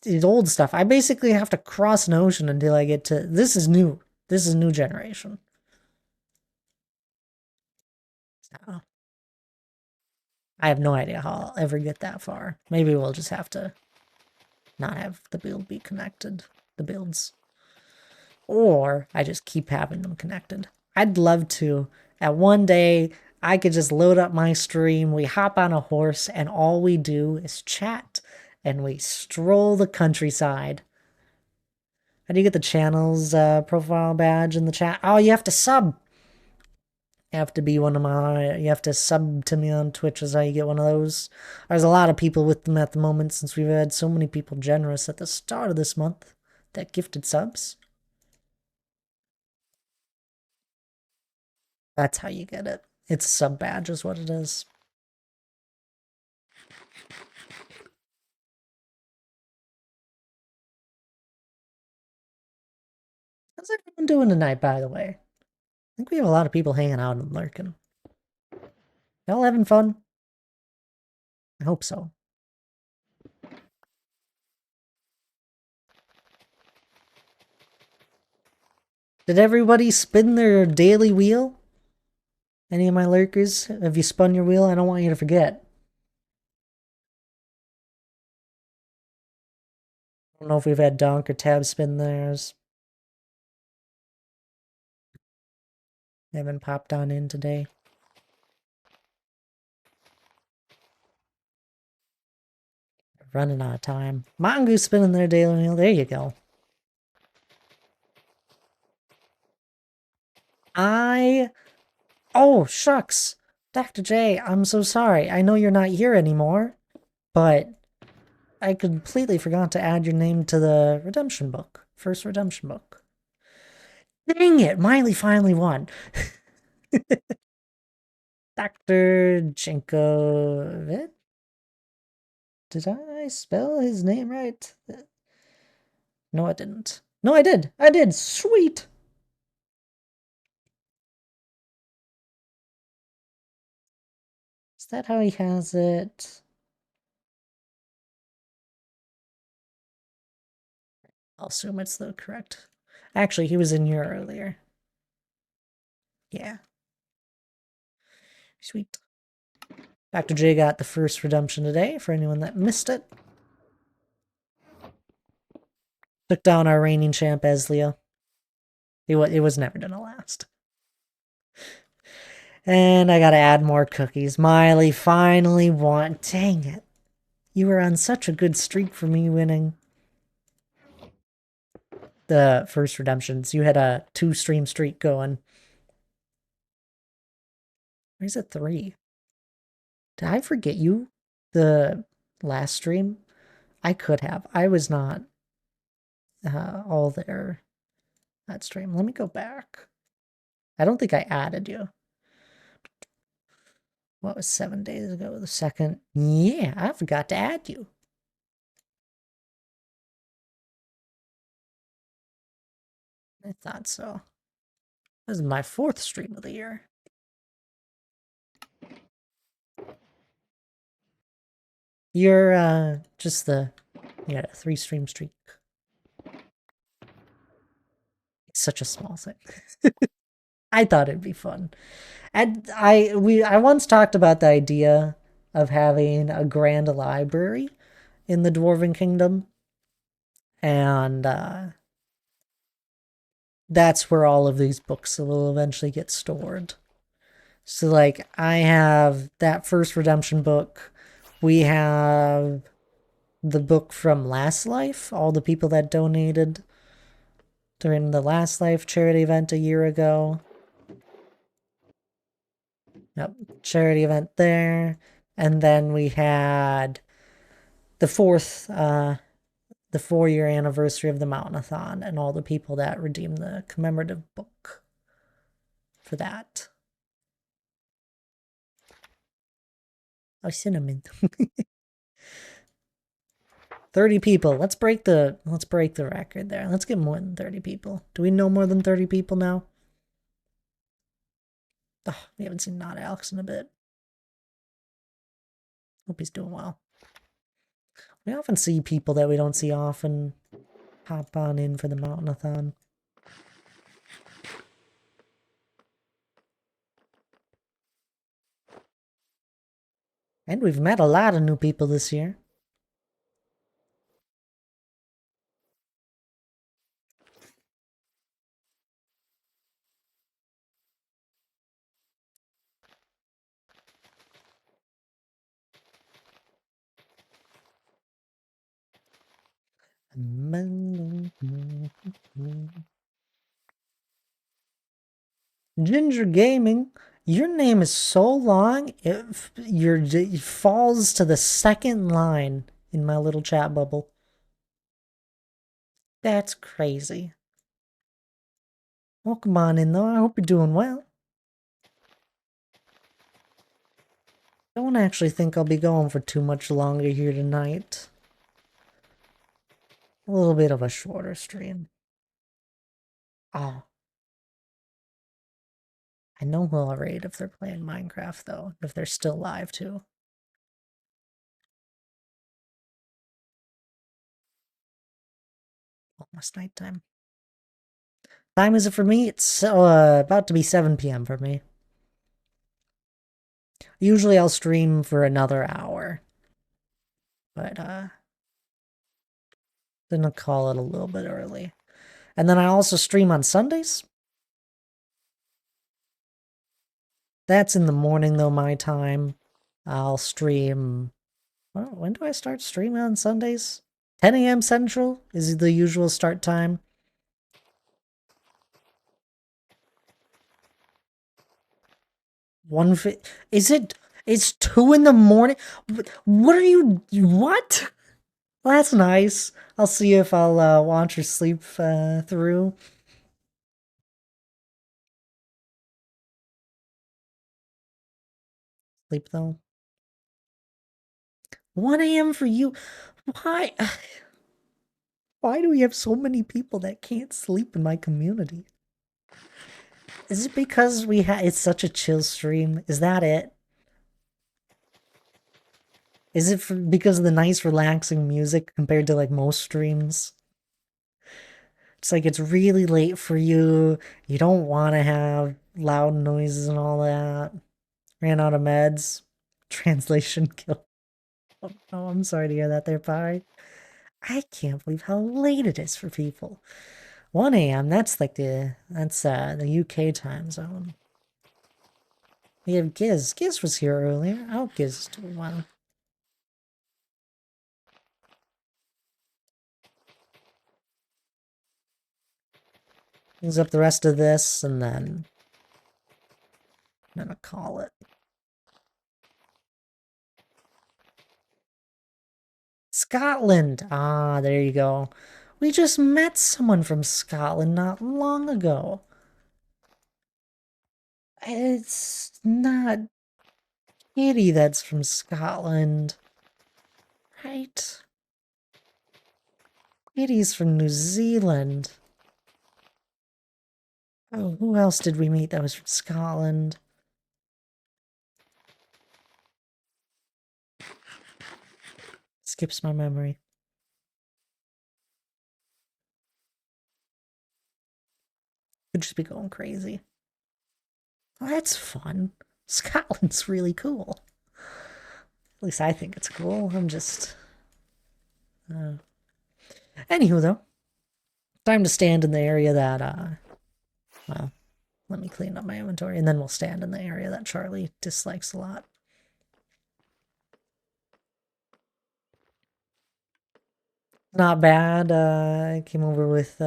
is old stuff. I basically have to cross an ocean until I get to this is new. This is new generation. So, I have no idea how I'll ever get that far. Maybe we'll just have to not have the build be connected. The builds. Or I just keep having them connected. I'd love to. At one day, I could just load up my stream, we hop on a horse, and all we do is chat, and we stroll the countryside. How do you get the channel's profile badge in the chat? Oh, you have to sub. You have to be one of my, you have to sub to me on Twitch is how you get one of those. There's a lot of people with them at the moment since we've had so many people generous at the start of this month that gifted subs. That's how you get it. It's a sub badge is what it is. How's everyone doing tonight, by the way? I think we have a lot of people hanging out and lurking. Y'all having fun? I hope so. Did everybody spin their daily wheel? Any of my lurkers? Have you spun your wheel? I don't want you to forget. I don't know if we've had Donk or Tab spin theirs. They haven't popped on in today. Running out of time. Mongoose spinning their daily wheel. There you go. Oh, shucks. Dr. J, I'm so sorry. I know you're not here anymore, but I completely forgot to add your name to the redemption book. First redemption book. Dang it, Miley finally won. Dr. Jenkovic? Did I spell his name right? No, I didn't. No, I did. I did. Sweet. Is that how he has it? I'll assume it's the correct. Actually, he was in here earlier. Yeah. Sweet. Dr. J got the first redemption today for anyone that missed it. Took down our reigning champ, Ezlia. It was never gonna last. And I gotta add more cookies. Miley finally won. Dang it. You were on such a good streak for me winning the first redemptions. You had a 2-stream streak going. Where's it 3? Did I forget you the last stream? I could have. I was not all there that stream. Let me go back. I don't think I added you. What was 7 days ago? The second. Yeah, I forgot to add you. I thought so. This is my 4th stream of the year. You're just the you had a 3-stream streak. It's such a small thing. I thought it'd be fun. And I once talked about the idea of having a grand library in the Dwarven Kingdom. And that's where all of these books will eventually get stored. So like I have that first redemption book. We have the book from Last Life, all the people that donated during the Last Life charity event a year ago. Yep, charity event there. And then we had the 4-year anniversary of the Mountainathon and all the people that redeemed the commemorative book for that. Oh, cinnamon. 30 people. Let's break the record there. Let's get more than 30 people. Do we know more than 30 people now? Oh, we haven't seen Not Alex in a bit. Hope he's doing well. We often see people that we don't see often hop on in for the Mountainathon. And we've met a lot of new people this year. Ginger Gaming, your name is so long, it falls to the second line in my little chat bubble. That's crazy. Welcome on in, though. I hope you're doing well. Don't actually think I'll be going for too much longer here tonight. A little bit of a shorter stream. Oh. I know who I'll raid if they're playing Minecraft, though. If they're still live, too. Almost nighttime. Time is it for me? It's about to be 7 p.m. for me. Usually I'll stream for another hour. But, then I'll call it a little bit early. And then I also stream on Sundays. That's in the morning, though, my time. I'll stream... Well, when do I start streaming on Sundays? 10 a.m. Central is the usual start time. Is it? It's 2 in the morning? What are you... What? Well, that's nice. I'll see if I'll watch or sleep through. Sleep, though. 1 a.m. for you? Why? Why do we have so many people that can't sleep in my community? Is it because it's such a chill stream? Is that it? Is it because of the nice relaxing music compared to like most streams? It's like it's really late for you. You don't want to have loud noises and all that. Ran out of meds. Translation kill. Oh, I'm sorry to hear that there, Pi. I can't believe how late it is for people. 1 a.m. That's like the UK time zone. We have Giz. Giz was here earlier. I hope Giz is doing well. Use up the rest of this and then I'm gonna call it. Scotland! Ah, there you go. We just met someone from Scotland not long ago. It's not Kitty that's from Scotland. Right? Kitty's from New Zealand. Oh, who else did we meet that was from Scotland? Skips my memory. Could just be going crazy. Oh, that's fun. Scotland's really cool. At least I think it's cool. I'm just... Anywho, though. Time to stand in the area that, well, let me clean up my inventory, and then we'll stand in the area that Charlie dislikes a lot. Not bad. I came over with,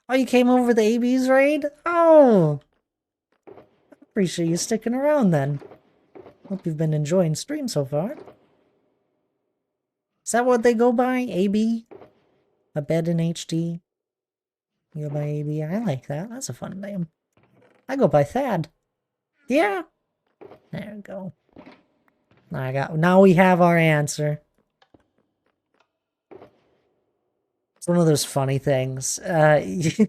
Oh, you came over the AB's raid? Oh! Appreciate you sticking around then. Hope you've been enjoying stream so far. Is that what they go by? AB? A bed in HD? You go by AB? I like that. That's a fun name. I go by Thad. Yeah. There we go. Now we have our answer. It's one of those funny things. I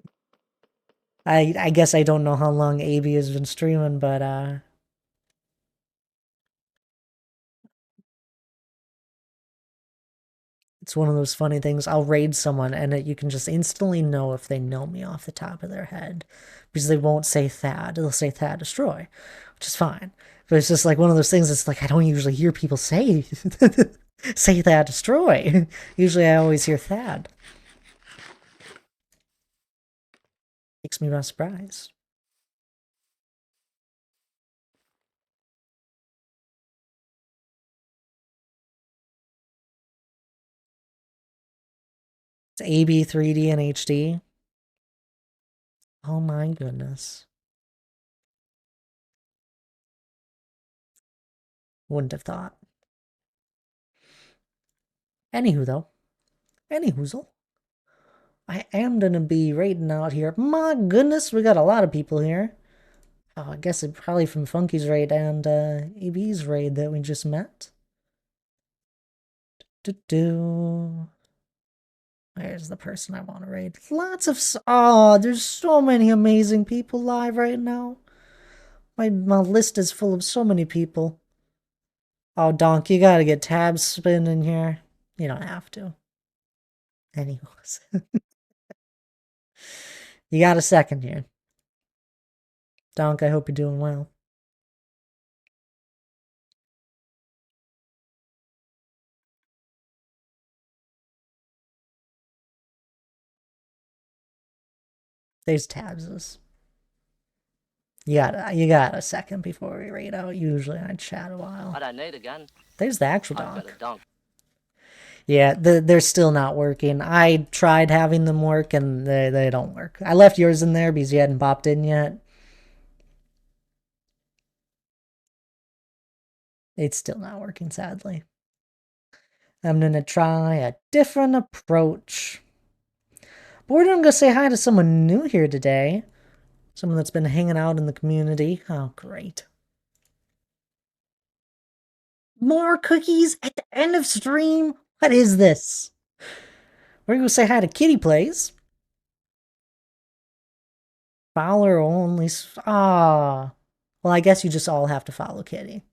guess I don't know how long AB has been streaming, but it's one of those funny things. I'll raid someone and you can just instantly know if they know me off the top of their head. Because they won't say Thad. They'll say Thad Destroy, which is fine. But it's just like one of those things, it's like I don't usually hear people say say Thad Destroy. Usually I always hear Thad. Takes me by surprise. It's AB, 3D, and HD. Oh my goodness. Wouldn't have thought. Anywho, though. Anyhoozle. I am gonna be raiding out here. My goodness, we got a lot of people here. Oh, I guess it's probably from Funky's raid and AB's raid that we just met. Where's the person I want to raid? Lots of... Oh, there's so many amazing people live right now. My list is full of so many people. Oh, Donk, you gotta get tab spinning here. You don't have to. Anyways. You got a second here. Donk, I hope you're doing well. There's tabs. You got a second before we raid out. Usually I chat a while. I don't need a gun. There's the actual I've got donk. a donk. Yeah, they're still not working. I tried having them work and they don't work. I left yours in there because you hadn't popped in yet. It's still not working, sadly. I'm gonna try a different approach. But we're gonna go say hi to someone new here today. Someone that's been hanging out in the community. Oh, great. More cookies at the end of stream? What is this? We're gonna say hi to Kitty Plays. Follower only. Ah. Well, I guess you just all have to follow Kitty.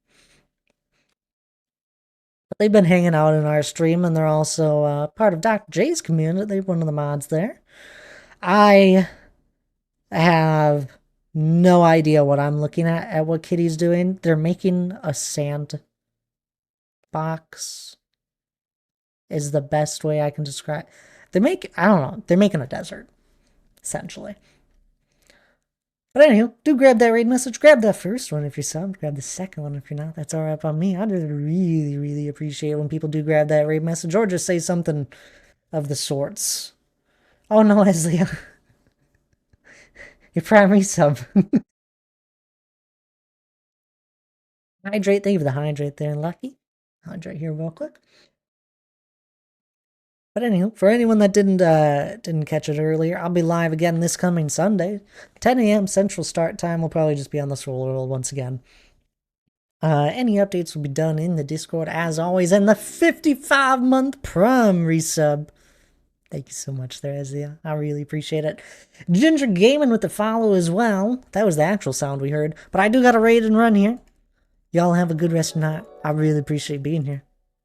But they've been hanging out in our stream, and they're also part of Dr. J's community. They're one of the mods there. I have no idea what I'm looking at what Kitty's doing. They're making a sand box is the best way I can describe. I don't know, they're making a desert, essentially. But anywho, do grab that raid message. Grab that first one if you're subbed. Grab the second one if you're not. That's alright on me. I'd really, really appreciate when people do grab that raid message or just say something of the sorts. Oh no, Leslie. Your primary sub. Hydrate, thank you for the hydrate there, Lucky. Hydrate here real quick. But anywho, for anyone that didn't catch it earlier, I'll be live again this coming Sunday, 10 a.m. Central start time. We'll probably just be on the Swirl World once again. Any updates will be done in the Discord as always, and the 55-month Prime resub. Thank you so much there, Ezia. I really appreciate it. Ginger Gaming with the follow as well. That was the actual sound we heard. But I do got a raid and run here. Y'all have a good rest of the night. I really appreciate being here.